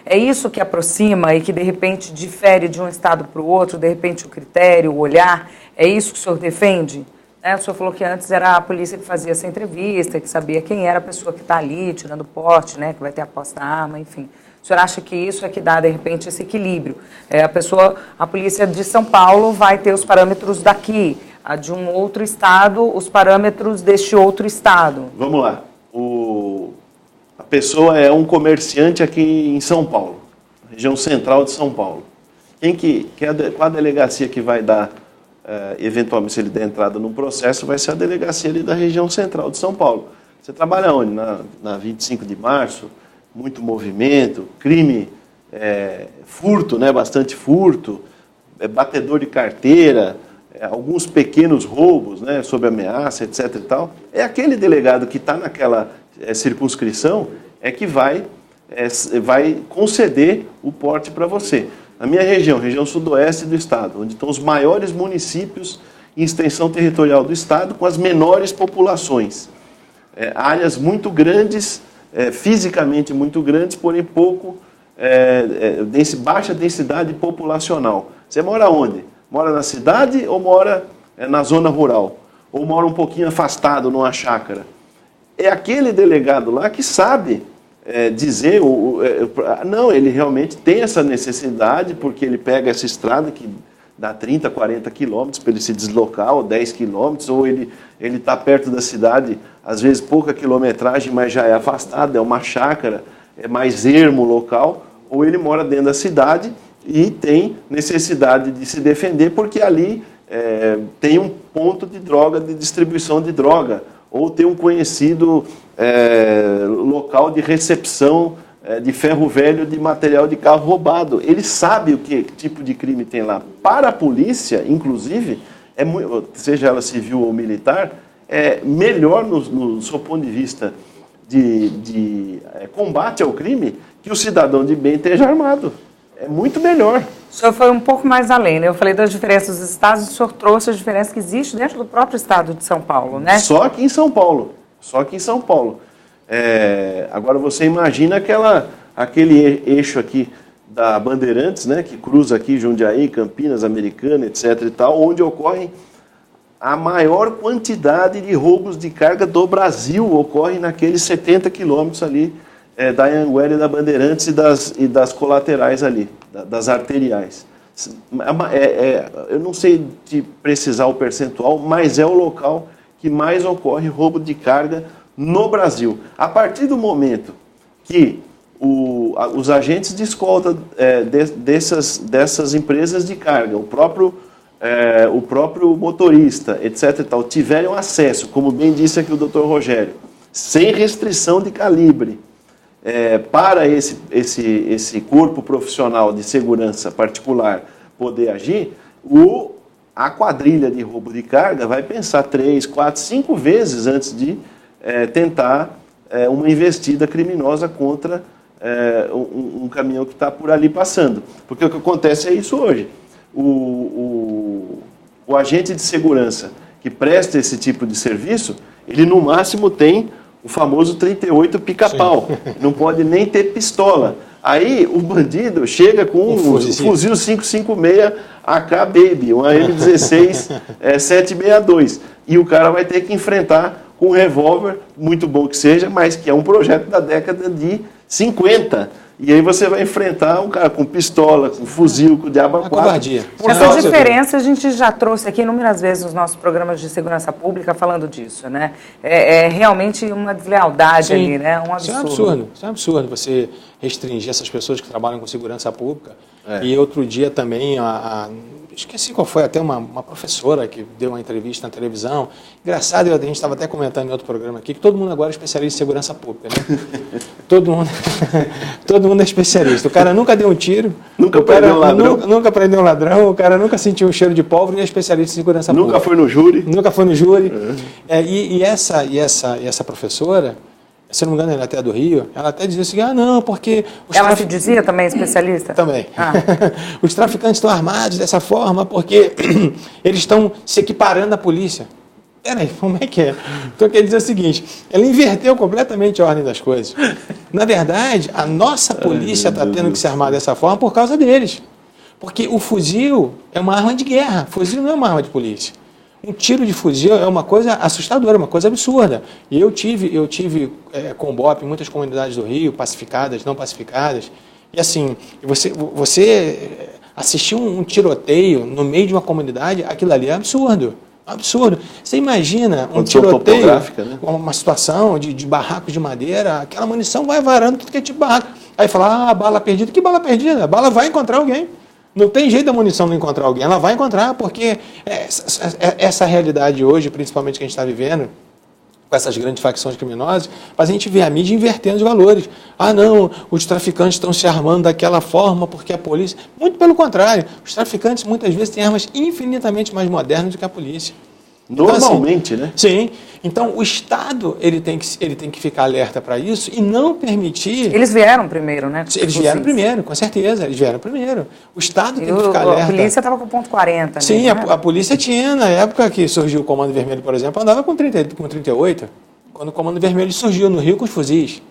É isso que aproxima e que, de repente, difere de um estado para o outro, de repente, o critério, o olhar, é isso que o senhor defende? O senhor falou que antes era a polícia que fazia essa entrevista, que sabia quem era a pessoa que está ali, tirando porte, né? Que vai ter a posse da arma, enfim. O senhor acha que isso é que dá, de repente, esse equilíbrio? A polícia de São Paulo vai ter os parâmetros daqui, a de um outro estado, os parâmetros deste outro estado. Vamos lá. A pessoa é um comerciante aqui em São Paulo, região central de São Paulo. Qual a delegacia que vai dar, eventualmente, se ele der entrada num processo, vai ser a delegacia ali da região central de São Paulo. Você trabalha onde? Na 25 de março, muito movimento, crime, furto, né? Bastante furto, batedor de carteira, alguns pequenos roubos, né, sob ameaça, etc. e tal. É aquele delegado que está naquela circunscrição que vai conceder o porte para você. Na minha região sudoeste do estado, onde estão os maiores municípios em extensão territorial do estado, com as menores populações. Áreas muito grandes, fisicamente muito grandes, porém baixa densidade populacional. Você mora onde? Mora na cidade ou mora na zona rural? Ou mora um pouquinho afastado numa chácara? É aquele delegado lá que sabe dizer, não, ele realmente tem essa necessidade, porque ele pega essa estrada que dá 30, 40 quilômetros para ele se deslocar, ou 10 quilômetros, ou ele está perto da cidade, às vezes pouca quilometragem, mas já é afastado, é uma chácara, é mais ermo o local, ou ele mora dentro da cidade e tem necessidade de se defender porque ali tem um ponto de droga, de distribuição de droga, ou tem um conhecido local de recepção de ferro velho de material de carro roubado. Ele sabe o que tipo de crime tem lá. Para a polícia, inclusive, seja ela civil ou militar, é melhor no seu ponto de vista de combate ao crime que o cidadão de bem esteja armado. É muito melhor. O senhor foi um pouco mais além, né? Eu falei das diferenças dos estados, o senhor trouxe as diferenças que existem dentro do próprio estado de São Paulo, né? Só aqui em São Paulo. Agora você imagina aquele eixo aqui da Bandeirantes, né? Que cruza aqui Jundiaí, Campinas, Americana, etc. e tal, onde ocorrem a maior quantidade de roubos de carga do Brasil, ocorre naqueles 70 quilômetros ali, da Anhanguera e da Bandeirantes e das colaterais ali, das arteriais. Eu não sei te precisar o percentual, mas é o local que mais ocorre roubo de carga no Brasil. A partir do momento que os agentes de escolta dessas empresas de carga, o próprio motorista, etc. e tal, tiverem acesso, como bem disse aqui o Dr. Rogério, sem restrição de calibre, para esse corpo profissional de segurança particular poder agir, a quadrilha de roubo de carga vai pensar 3, 4, 5 vezes antes de tentar uma investida criminosa contra um caminhão que está por ali passando. Porque o que acontece é isso hoje. O agente de segurança que presta esse tipo de serviço, ele no máximo tem o famoso 38 pica-pau. Não pode nem ter pistola. Aí o bandido chega com um fuzil 5.56 AK Baby, uma M16 762. E o cara vai ter que enfrentar com um revólver, muito bom que seja, mas que é um projeto da década de 50. E aí você vai enfrentar um cara com pistola, com fuzil, com diabo 4. Covardia. Essa diferença a gente já trouxe aqui inúmeras vezes nos nossos programas de segurança pública falando disso, né? É realmente uma deslealdade ali, né? Um absurdo. Isso é um absurdo você restringir essas pessoas que trabalham com segurança pública. E outro dia também, esqueci qual foi, até uma professora que deu uma entrevista na televisão. Engraçado, a gente estava até comentando em outro programa aqui, que todo mundo agora é especialista em segurança pública, né? todo mundo é especialista. O cara nunca deu um tiro, nunca prendeu um ladrão, nunca prendeu um ladrão, o cara nunca sentiu um cheiro de pólvora e é especialista em segurança pública. Nunca foi no júri. Nunca foi no júri. E essa professora, se não me engano, ela até é do Rio, ela até dizia assim, não, porque... Ela se dizia também especialista? Também. Os traficantes estão armados dessa forma porque eles estão se equiparando à polícia. peraí, como é que é? Então quer dizer o seguinte, ela inverteu completamente a ordem das coisas. Na verdade, a nossa polícia está tendo que se armar dessa forma por causa deles. Porque o fuzil é uma arma de guerra, fuzil não é uma arma de polícia. Um tiro de fuzil é uma coisa assustadora, uma coisa absurda. E eu tive Combop em muitas comunidades do Rio, pacificadas, não pacificadas, e assim, você assistir um tiroteio no meio de uma comunidade, aquilo ali é absurdo. Absurdo. Você imagina um tiroteio, né? Uma situação de barracos de madeira, aquela munição vai varando tudo que é tipo de barraco. Aí fala, bala perdida. Que bala perdida? A bala vai encontrar alguém. Não tem jeito da munição não encontrar alguém. Ela vai encontrar, porque essa realidade hoje, principalmente que a gente está vivendo, com essas grandes facções criminosas, mas a gente vê a mídia invertendo os valores. Não, os traficantes estão se armando daquela forma porque a polícia... Muito pelo contrário, os traficantes muitas vezes têm armas infinitamente mais modernas do que a polícia. Normalmente, então, assim, né? Sim. Então, o Estado ele tem que ficar alerta para isso e não permitir... Eles vieram primeiro, né? Eles vieram primeiro, com certeza. Eles vieram primeiro. O Estado tem que ficar alerta. A polícia estava com ponto 40. Sim, a polícia tinha. Na época que surgiu o Comando Vermelho, por exemplo, andava com 38. Quando o Comando Vermelho surgiu no Rio com os fuzis.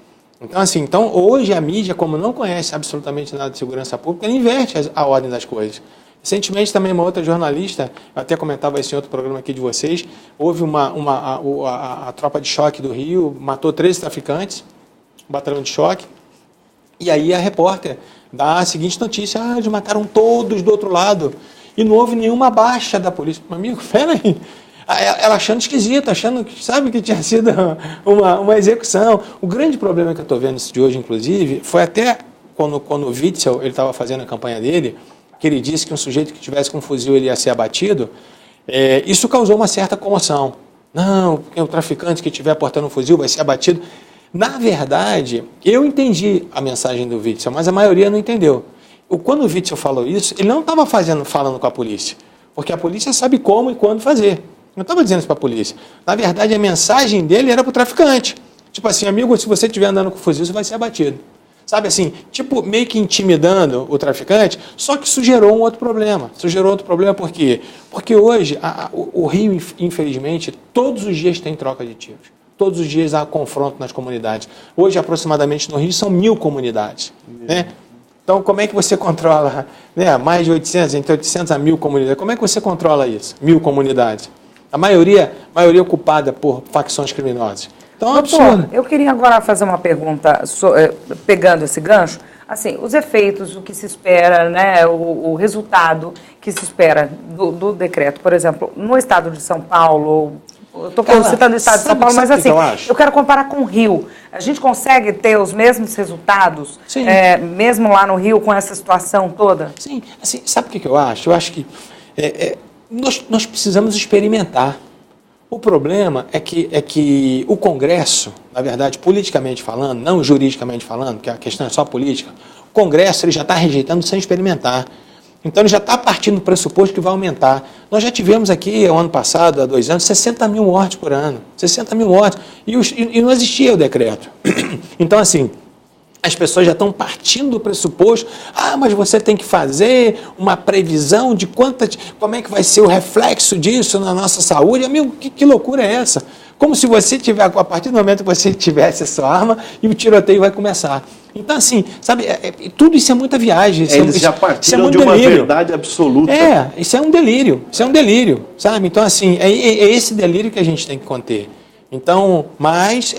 Então, hoje a mídia, como não conhece absolutamente nada de segurança pública, ela inverte a ordem das coisas. Recentemente também uma outra jornalista, eu até comentava isso em outro programa aqui de vocês, houve a tropa de choque do Rio, matou 13 traficantes, um batalhão de choque, e aí a repórter dá a seguinte notícia, eles mataram todos do outro lado, e não houve nenhuma baixa da polícia. Meu amigo, peraí, ela achando esquisito, achando que, sabe, que tinha sido uma execução. O grande problema que eu estou vendo isso de hoje, inclusive, foi até quando o Witzel estava fazendo a campanha dele, que ele disse que um sujeito que tivesse com um fuzil ele ia ser abatido, isso causou uma certa comoção. Não, porque o traficante que estiver portando um fuzil vai ser abatido. Na verdade, eu entendi a mensagem do Witzel, mas a maioria não entendeu. Quando o Witzel falou isso, ele não estava falando com a polícia, porque a polícia sabe como e quando fazer. Não estava dizendo isso para a polícia. Na verdade, a mensagem dele era para o traficante. Tipo assim, amigo, se você estiver andando com fuzil, você vai ser abatido. Sabe assim, tipo meio que intimidando o traficante, só que isso gerou um outro problema. Isso gerou outro problema por quê? Porque hoje o Rio, infelizmente, todos os dias tem troca de tiros. Todos os dias há confronto nas comunidades. Hoje, aproximadamente, no Rio, são 1000 comunidades. Né? Então, como é que você controla, né, mais de 800, entre 800 a 1000 comunidades? Como é que você controla isso? 1000 comunidades. A maioria ocupada por facções criminosas. Então, é um absurdo. Eu queria agora fazer uma pergunta, pegando esse gancho, assim, os efeitos, o que se espera, né, o resultado que se espera do decreto, por exemplo, no estado de São Paulo, eu estou citando o estado de São Paulo, mas assim, eu quero comparar com o Rio. A gente consegue ter os mesmos resultados, mesmo lá no Rio, com essa situação toda? Sim, assim, sabe o que eu acho? Eu acho que nós precisamos experimentar. O problema é que o Congresso, na verdade, politicamente falando, não juridicamente falando, que a questão é só política, o Congresso ele já está rejeitando sem experimentar. Então, ele já está partindo do pressuposto que vai aumentar. Nós já tivemos aqui, ano passado, há 2 anos, 60 mil mortes por ano. 60 mil mortes. E não existia o decreto. Então, assim, as pessoas já estão partindo do pressuposto, mas você tem que fazer uma previsão de como é que vai ser o reflexo disso na nossa saúde. Amigo, que loucura é essa? Como se você tiver, a partir do momento que você tivesse a sua arma e o tiroteio vai começar. Então, assim, sabe, tudo isso é muita viagem. Eles já partiram de uma verdade absoluta. Isso é um delírio, sabe? Então, assim, é esse delírio que a gente tem que conter. Então, mas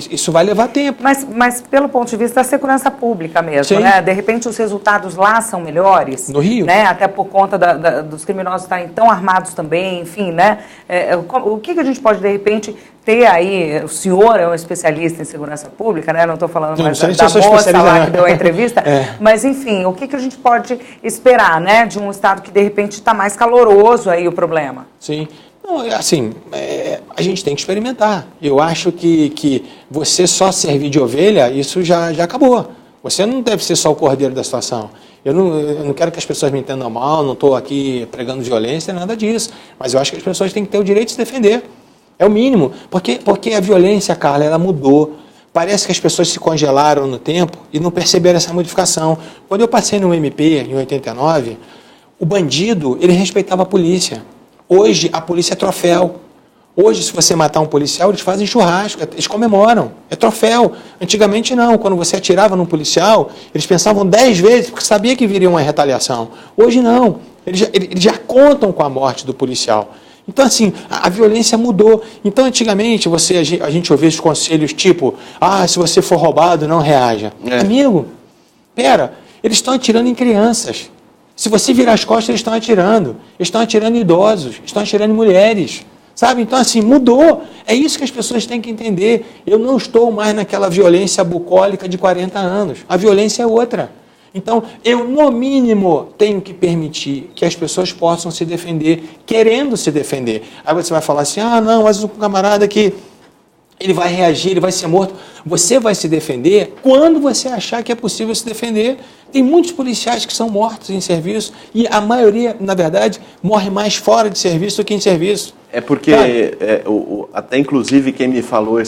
isso vai levar tempo. Mas pelo ponto de vista da segurança pública mesmo, Sim. né? De repente os resultados lá são melhores. No Rio? Né? Até por conta dos criminosos estarem tão armados também, enfim, né? O que a gente pode, de repente, ter aí? O senhor é um especialista em segurança pública, né? Não estou falando mais da moça lá que deu a entrevista. Mas, enfim, o que a gente pode esperar, né? De um estado que, de repente, está mais caloroso aí o problema? Sim. Assim, a gente tem que experimentar. Eu acho que você só servir de ovelha, isso já acabou. Você não deve ser só o cordeiro da situação. Eu não quero que as pessoas me entendam mal, não estou aqui pregando violência, nada disso. Mas eu acho que as pessoas têm que ter o direito de se defender. É o mínimo. Porque a violência, Carla, ela mudou. Parece que as pessoas se congelaram no tempo e não perceberam essa modificação. Quando eu passei no MP, em 89, o bandido, ele respeitava a polícia. Hoje, a polícia é troféu. Hoje, se você matar um policial, eles fazem churrasco, eles comemoram, é troféu. Antigamente não, quando você atirava num policial, eles pensavam 10 vezes, porque sabia que viria uma retaliação. Hoje não, eles já contam com a morte do policial. Então, assim, a violência mudou. Então, antigamente, a gente ouvia os conselhos tipo, se você for roubado, não reaja. Amigo, pera, eles estão atirando em crianças. Se você virar as costas, eles estão atirando em idosos, estão atirando em mulheres. Sabe? Então, assim, mudou. É isso que as pessoas têm que entender. Eu não estou mais naquela violência bucólica de 40 anos. A violência é outra. Então, eu, no mínimo, tenho que permitir que as pessoas possam se defender, querendo se defender. Aí você vai falar assim, não, mas o camarada que ele vai reagir, ele vai ser morto. Você vai se defender quando você achar que é possível se defender. Tem muitos policiais que são mortos em serviço e a maioria, na verdade, morre mais fora de serviço do que em serviço. É porque, até inclusive quem me falou,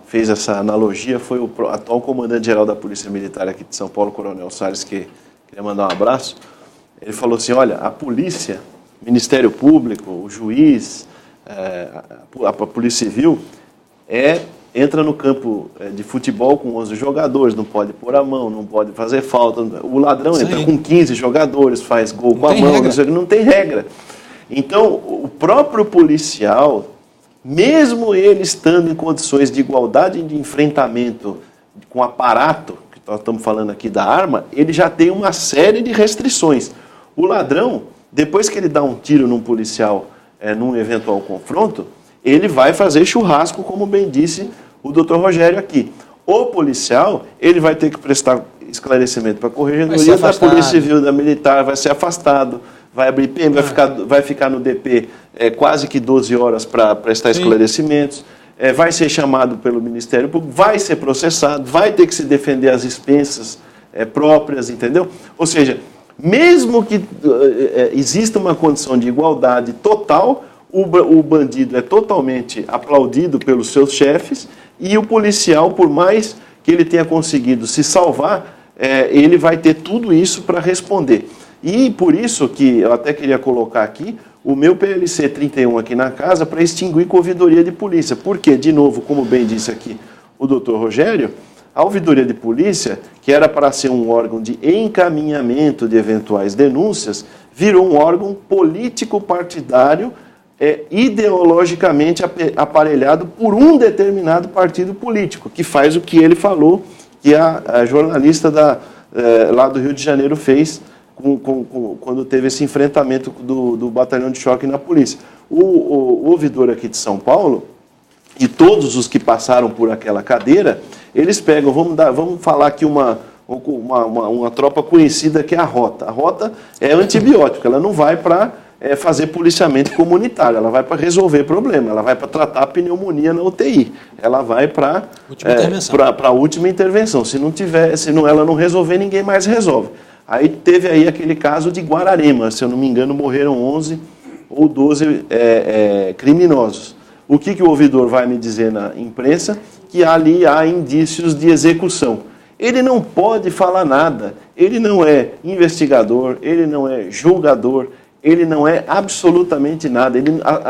fez essa analogia, foi o atual comandante-geral da Polícia Militar aqui de São Paulo, Coronel Salles, que queria mandar um abraço. Ele falou assim, olha, a polícia, Ministério Público, o juiz, a Polícia Civil, entra no campo de futebol com 11 jogadores, não pode pôr a mão, não pode fazer falta. O ladrão entra com 15 jogadores, faz gol com a mão, não tem regra. Então, o próprio policial, mesmo ele estando em condições de igualdade de enfrentamento com o aparato, que nós estamos falando aqui da arma, ele já tem uma série de restrições. O ladrão, depois que ele dá um tiro num policial num eventual confronto, ele vai fazer churrasco, como bem disse o doutor Rogério aqui. O policial, ele vai ter que prestar esclarecimento para a corregedoria da Polícia Civil, da Militar, vai ser afastado, vai abrir PM, vai ficar no DP quase que 12 horas para prestar esclarecimentos, vai ser chamado pelo Ministério Público, vai ser processado, vai ter que se defender as expensas próprias, entendeu? Ou seja, mesmo que exista uma condição de igualdade total, o bandido é totalmente aplaudido pelos seus chefes e o policial, por mais que ele tenha conseguido se salvar, ele vai ter tudo isso para responder. E por isso que eu até queria colocar aqui o meu PLC 31 aqui na casa para extinguir com ouvidoria de polícia. Porque, de novo, como bem disse aqui o doutor Rogério, a ouvidoria de polícia, que era para ser um órgão de encaminhamento de eventuais denúncias, virou um órgão político-partidário ideologicamente aparelhado por um determinado partido político, que faz o que ele falou, que a jornalista lá do Rio de Janeiro fez quando teve esse enfrentamento do batalhão de choque na polícia. O ouvidor aqui de São Paulo, e todos os que passaram por aquela cadeira, eles pegam, vamos falar aqui uma tropa conhecida que é a Rota. A Rota é antibiótico, ela não vai para fazer policiamento comunitário, ela vai para resolver problema, ela vai para tratar a pneumonia na UTI, ela vai para a última intervenção. Se ela não resolver, ninguém mais resolve. Aí teve aí aquele caso de Guararema, se eu não me engano, morreram 11 ou 12 criminosos. O que o ouvidor vai me dizer na imprensa? Que ali há indícios de execução. Ele não pode falar nada, ele não é investigador, ele não é julgador, ele não é absolutamente nada.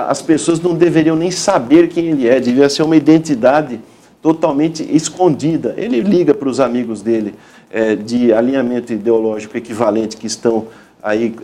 As pessoas não deveriam nem saber quem ele é, devia ser uma identidade totalmente escondida. Ele liga para os amigos dele de alinhamento ideológico equivalente que estão aí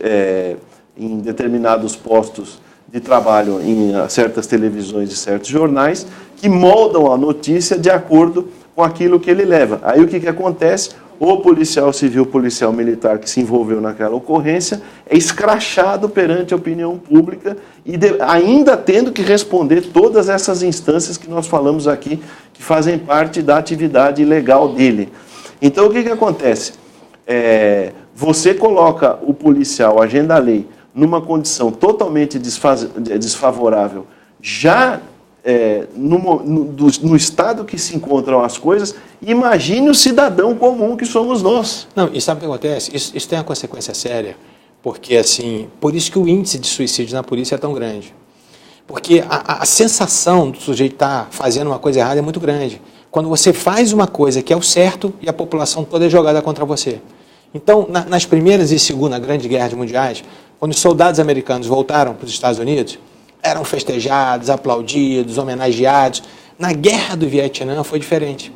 em determinados postos de trabalho em certas televisões e certos jornais, que moldam a notícia de acordo com aquilo que ele leva. Aí o que acontece? O policial civil, policial militar que se envolveu naquela ocorrência é escrachado perante a opinião pública e ainda tendo que responder todas essas instâncias que nós falamos aqui, que fazem parte da atividade legal dele. Então o que acontece? Você coloca o policial, agente da lei, numa condição totalmente desfavorável, já no estado que se encontram as coisas, imagine o cidadão comum que somos nós. Não, e sabe o que acontece? Isso tem uma consequência séria, porque assim, por isso que o índice de suicídio na polícia é tão grande. Porque a sensação do sujeito estar fazendo uma coisa errada é muito grande. Quando você faz uma coisa que é o certo e a população toda é jogada contra você. Então, nas primeiras e segunda grande guerras mundiais, quando os soldados americanos voltaram para os Estados Unidos, eram festejados, aplaudidos, homenageados. Na Guerra do Vietnã foi diferente.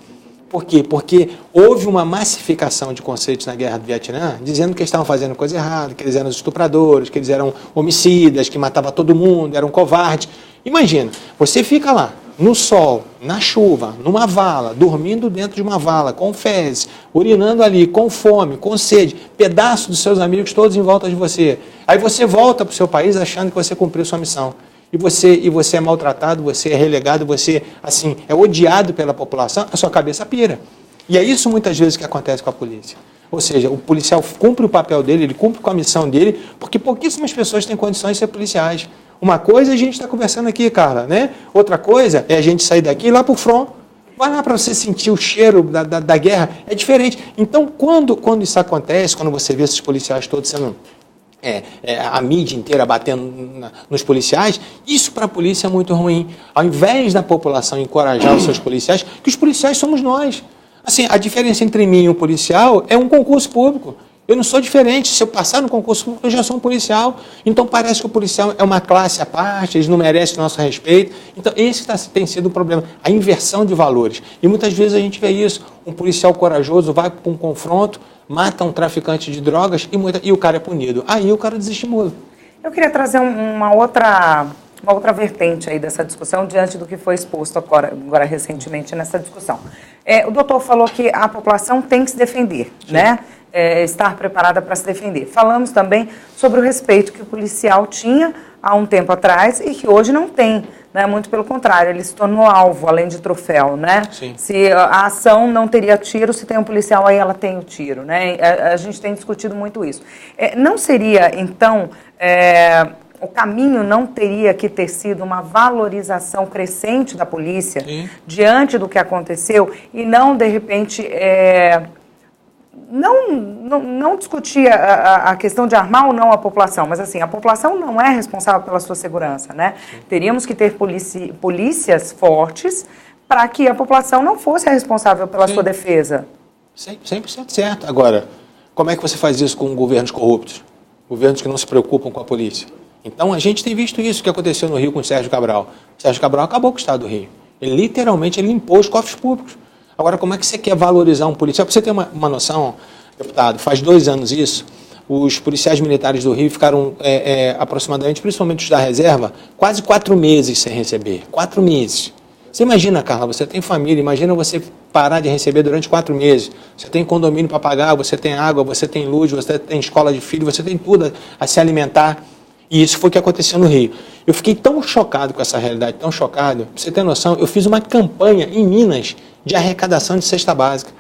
Por quê? Porque houve uma massificação de conceitos na Guerra do Vietnã, dizendo que eles estavam fazendo coisa errada, que eles eram estupradores, que eles eram homicidas, que matavam todo mundo, eram covardes. Imagina, você fica lá, no sol, na chuva, numa vala, dormindo dentro de uma vala, com fezes, urinando ali, com fome, com sede, pedaços dos seus amigos todos em volta de você. Aí você volta para o seu país achando que você cumpriu sua missão. E você é maltratado, você é relegado, você assim, é odiado pela população, a sua cabeça pira. E é isso muitas vezes que acontece com a polícia. Ou seja, o policial cumpre o papel dele, ele cumpre com a missão dele, porque pouquíssimas pessoas têm condições de ser policiais. Uma coisa é a gente está conversando aqui, Carla, né? Outra coisa é a gente sair daqui e ir lá para o front. Vai lá para você sentir o cheiro da guerra. É diferente. Então, quando isso acontece, quando você vê esses policiais todos sendo... a mídia inteira batendo nos policiais, isso para a polícia é muito ruim. Ao invés da população encorajar os seus policiais, que os policiais somos nós. Assim, a diferença entre mim e um policial é um concurso público. Eu não sou diferente. Se eu passar no concurso público, eu já sou um policial. Então parece que o policial é uma classe à parte, eles não merecem nosso respeito. Então esse tem sido o problema, a inversão de valores. E muitas vezes a gente vê isso. Um policial corajoso vai para um confronto, mata um traficante de drogas e o cara é punido. Aí o cara desestimula. Eu queria trazer uma outra vertente aí dessa discussão diante do que foi exposto agora recentemente nessa discussão. O doutor falou que a população tem que se defender, sim, né? Estar preparada para se defender. Falamos também sobre o respeito que o policial tinha há um tempo atrás e que hoje não tem, né? Muito pelo contrário, ele se tornou alvo, além de troféu, né? Sim. Se a ação não teria tiro, se tem um policial aí, ela tem o tiro, né? A gente tem discutido muito isso. Não seria, então, o caminho não teria que ter sido uma valorização crescente da polícia, sim, diante do que aconteceu e não, de repente, não discutir a questão de armar ou não a população, mas assim, a população não é responsável pela sua segurança, né? Sim. Teríamos que ter polícias fortes para que a população não fosse a responsável pela, sim, sua defesa. 100% certo. Agora, como é que você faz isso com governos corruptos? Governos que não se preocupam com a polícia? Então, a gente tem visto isso que aconteceu no Rio com o Sérgio Cabral. O Sérgio Cabral acabou com o Estado do Rio. Ele literalmente limpou os cofres públicos. Agora, como é que você quer valorizar um policial? Para você ter uma noção, deputado, faz 2 anos isso, os policiais militares do Rio ficaram aproximadamente, principalmente os da reserva, quase 4 meses sem receber. 4 meses. Você imagina, Carla, você tem família, imagina você parar de receber durante 4 meses. Você tem condomínio para pagar, você tem água, você tem luz, você tem escola de filho, você tem tudo a se alimentar. E isso foi o que aconteceu no Rio. Eu fiquei tão chocado com essa realidade, tão chocado. Pra você ter noção, eu fiz uma campanha em Minas de arrecadação de cesta básica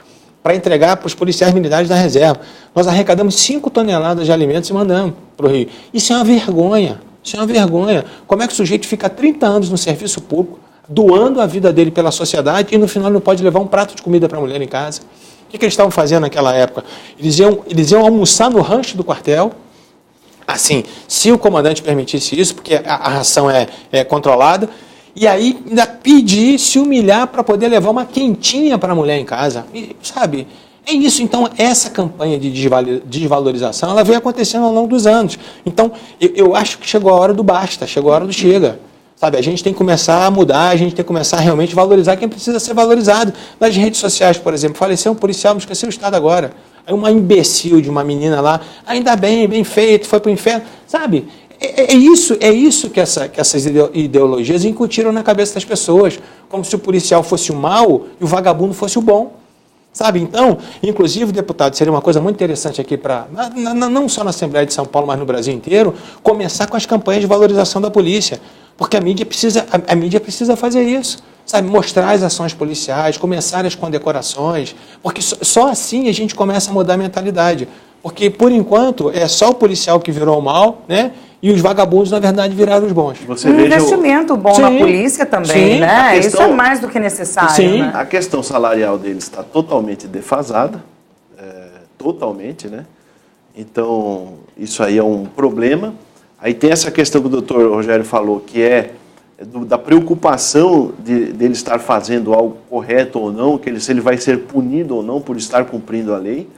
para entregar para os policiais militares da reserva. Nós arrecadamos 5 toneladas de alimentos e mandamos para o Rio. Isso é uma vergonha. Isso é uma vergonha. Como é que o sujeito fica 30 anos no serviço público, doando a vida dele pela sociedade e no final não pode levar um prato de comida para a mulher em casa? O que eles estavam fazendo naquela época? Eles iam almoçar no rancho do quartel. Assim, se o comandante permitisse isso, porque a ração é controlada, e aí ainda pedir, se humilhar para poder levar uma quentinha para a mulher em casa. E, sabe, é isso. Então, essa campanha de desvalorização, ela vem acontecendo ao longo dos anos. Então, eu acho que chegou a hora do basta, chegou a hora do chega. Sabe, a gente tem que começar a mudar, a gente tem que começar a realmente valorizar quem precisa ser valorizado. Nas redes sociais, por exemplo, faleceu um policial, me esqueci o estado agora. Aí uma imbecil de uma menina lá, ainda bem feito, foi para o inferno. Sabe, é isso que essas ideologias incutiram na cabeça das pessoas, como se o policial fosse o mal e o vagabundo fosse o bom. Sabe, então, inclusive, deputado, seria uma coisa muito interessante aqui para, não só na Assembleia de São Paulo, mas no Brasil inteiro, começar com as campanhas de valorização da polícia. Porque a mídia precisa fazer isso, sabe? Mostrar as ações policiais, começar as condecorações, porque só assim a gente começa a mudar a mentalidade. Porque, por enquanto, é só o policial que virou o mal, né? E os vagabundos, na verdade, viraram os bons. Investimento bom, sim, na polícia também, sim, né? Isso é mais do que necessário. Sim. Né? A questão salarial deles está totalmente defasada, totalmente, né? Então, isso aí é um problema. Aí tem essa questão que o doutor Rogério falou, que da preocupação dele estar fazendo algo correto ou não, se ele vai ser punido ou não por estar cumprindo a lei.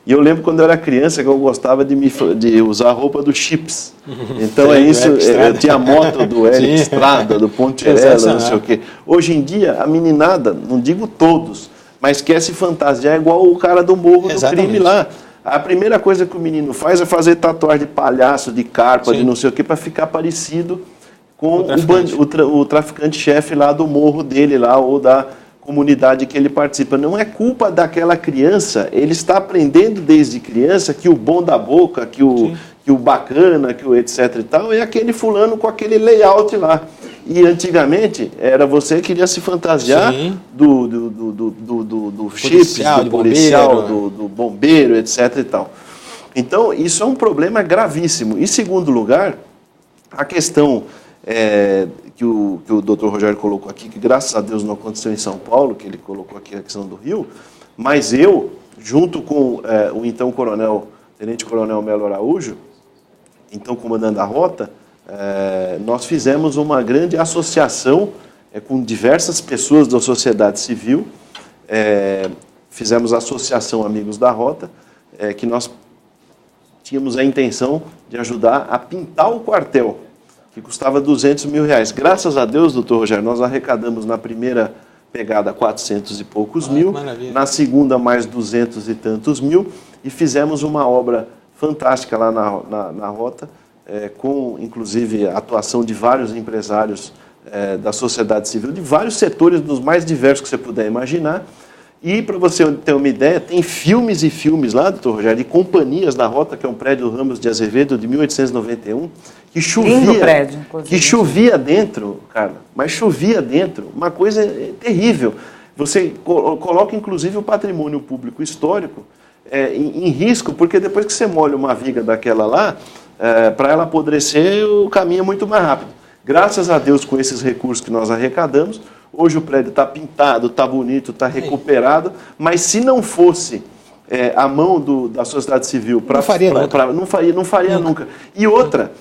E eu lembro quando eu era criança que eu gostava de usar a roupa do Chips. Então é isso, eu tinha a moto do Eric Estrada, do Poncherello, não sei o quê. Hoje em dia, a meninada, não digo todos, mas quer se fantasiar igual o cara do morro do crime lá. A primeira coisa que o menino faz é fazer tatuagem de palhaço, de carpa, de não sei o quê, para ficar parecido com o traficante-chefe lá do morro dele lá, ou da comunidade que ele participa. Não é culpa daquela criança, ele está aprendendo desde criança que o bom da boca, que o bacana, que o etc e tal, é aquele fulano com aquele layout lá. E antigamente, era você que queria se fantasiar do chips, do policial, do bombeiro, etc e tal. Então, isso é um problema gravíssimo. Em segundo lugar, a questão que o Dr. Rogério colocou aqui, que graças a Deus não aconteceu em São Paulo, que ele colocou aqui a questão do Rio, mas eu, junto com o então Tenente Coronel Melo Araújo, então comandante da rota, nós fizemos uma grande associação com diversas pessoas da sociedade civil, fizemos a Associação Amigos da Rota, que nós tínhamos a intenção de ajudar a pintar o quartel, que custava R$200 mil. Graças a Deus, doutor Rogério, nós arrecadamos na primeira pegada 400 e poucos mil, na segunda mais 200 e tantos mil, e fizemos uma obra fantástica lá na rota, com inclusive a atuação de vários empresários da sociedade civil, de vários setores, dos mais diversos que você puder imaginar. E, para você ter uma ideia, tem filmes e filmes lá, doutor Rogério, de companhias da rota, que é um prédio do Ramos de Azevedo, de 1891, que chovia, lindo prédio, que chovia dentro, cara, mas chovia dentro, uma coisa terrível. Você coloca, inclusive, o patrimônio público histórico em risco, porque depois que você molha uma viga daquela lá, para ela apodrecer, o caminho é muito mais rápido. Graças a Deus, com esses recursos que nós arrecadamos, hoje o prédio está pintado, está bonito, está recuperado, mas se não fosse a mão da sociedade civil, não faria nunca. E outra,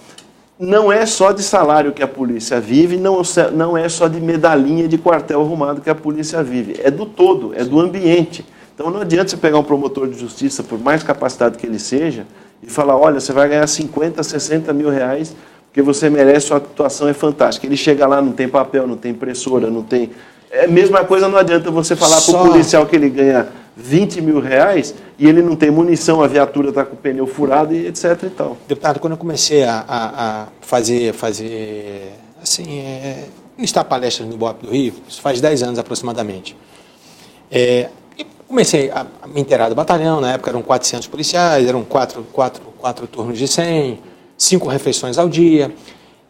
não é só de salário que a polícia vive, não é só de medalhinha de quartel arrumado que a polícia vive, é do todo, é do ambiente. Então não adianta você pegar um promotor de justiça, por mais capacitado que ele seja, e falar, olha, você vai ganhar 50, 60 mil reais, porque você merece, sua atuação é fantástica. Ele chega lá, não tem papel, não tem impressora, não tem... É a mesma coisa, não adianta você falar para o policial que ele ganha 20 mil reais e ele não tem munição, a viatura está com o pneu furado e etc e tal. Deputado, quando eu comecei a fazer assim, ministrar palestras no IBOP do Rio, isso faz 10 anos aproximadamente, comecei a me inteirar do batalhão. Na época eram 400 policiais, eram quatro turnos de 100, 5 refeições ao dia.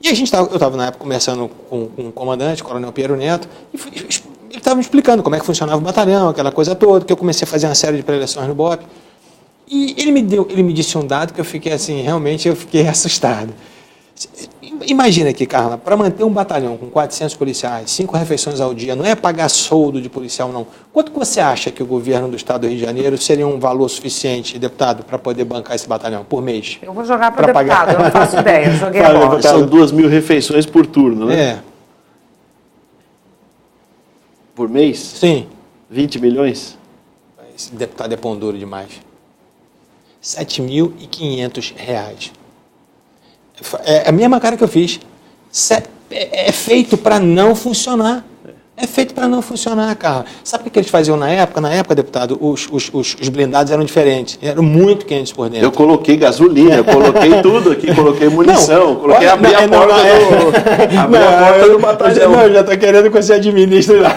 E eu estava na época conversando com o comandante, o Coronel Piero Neto, e ele estava me explicando como é que funcionava o batalhão, aquela coisa toda, que eu comecei a fazer uma série de preleções no BOP. E ele me disse um dado que eu fiquei assim, realmente eu fiquei assustado. Imagina aqui, Carla, para manter um batalhão com 400 policiais, 5 refeições ao dia, não é pagar soldo de policial, não. Quanto que você acha que o governo do Estado do Rio de Janeiro seria um valor suficiente, deputado, para poder bancar esse batalhão por mês? Eu vou jogar para o deputado, eu não faço ideia, eu joguei a bola. São 2.000 refeições por turno, né? Por mês? Sim. 20 milhões? Esse deputado é pão duro demais. R$7.500. É a mesma cara que eu fiz. É feito para não funcionar. É feito para não funcionar, cara. Sabe o que eles faziam na época? Na época, deputado, os blindados eram diferentes. Eram muito quentes por dentro. Eu coloquei gasolina, eu coloquei tudo aqui, coloquei munição, coloquei abrir a porta do batalhão. Não, já estou querendo que você administre lá.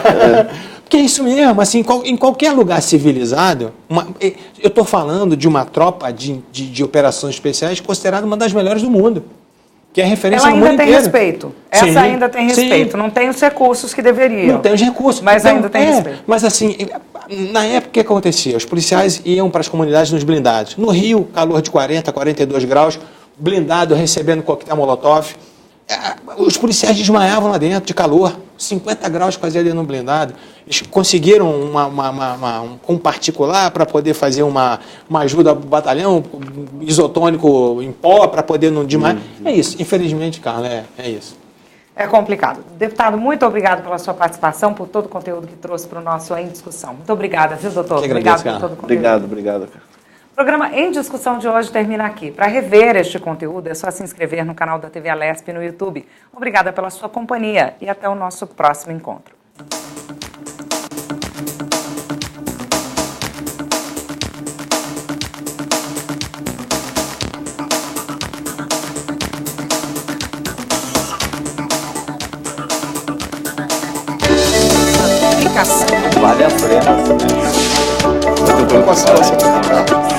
Porque é isso mesmo, assim, em qualquer lugar civilizado, eu estou falando de uma tropa de operações especiais considerada uma das melhores do mundo, que é referência no mundo inteiro. Ela ainda tem respeito. Essa ainda tem respeito. Sim. Não tem os recursos que deveriam. Não tem os recursos. Mas então, ainda tem respeito. Mas assim, na época o que acontecia? Os policiais iam para as comunidades nos blindados. No Rio, calor de 40, 42 graus, blindado recebendo coquetel molotov. Os policiais desmaiavam lá dentro de calor, 50 graus quase ali no blindado. Eles conseguiram um particular para poder fazer uma ajuda ao batalhão, isotônico em pó, para poder não desmaiar. É isso, infelizmente, Carla, é isso. É complicado. Deputado, muito obrigado pela sua participação, por todo o conteúdo que trouxe para o nosso Em Discussão. Muito obrigada, viu, doutor? Obrigado por todo o conteúdo. Obrigado, cara. O programa Em Discussão de hoje termina aqui. Para rever este conteúdo, é só se inscrever no canal da TV Alesp no YouTube. Obrigada pela sua companhia e até o nosso próximo encontro. Vale a pena. Eu tô com a situação.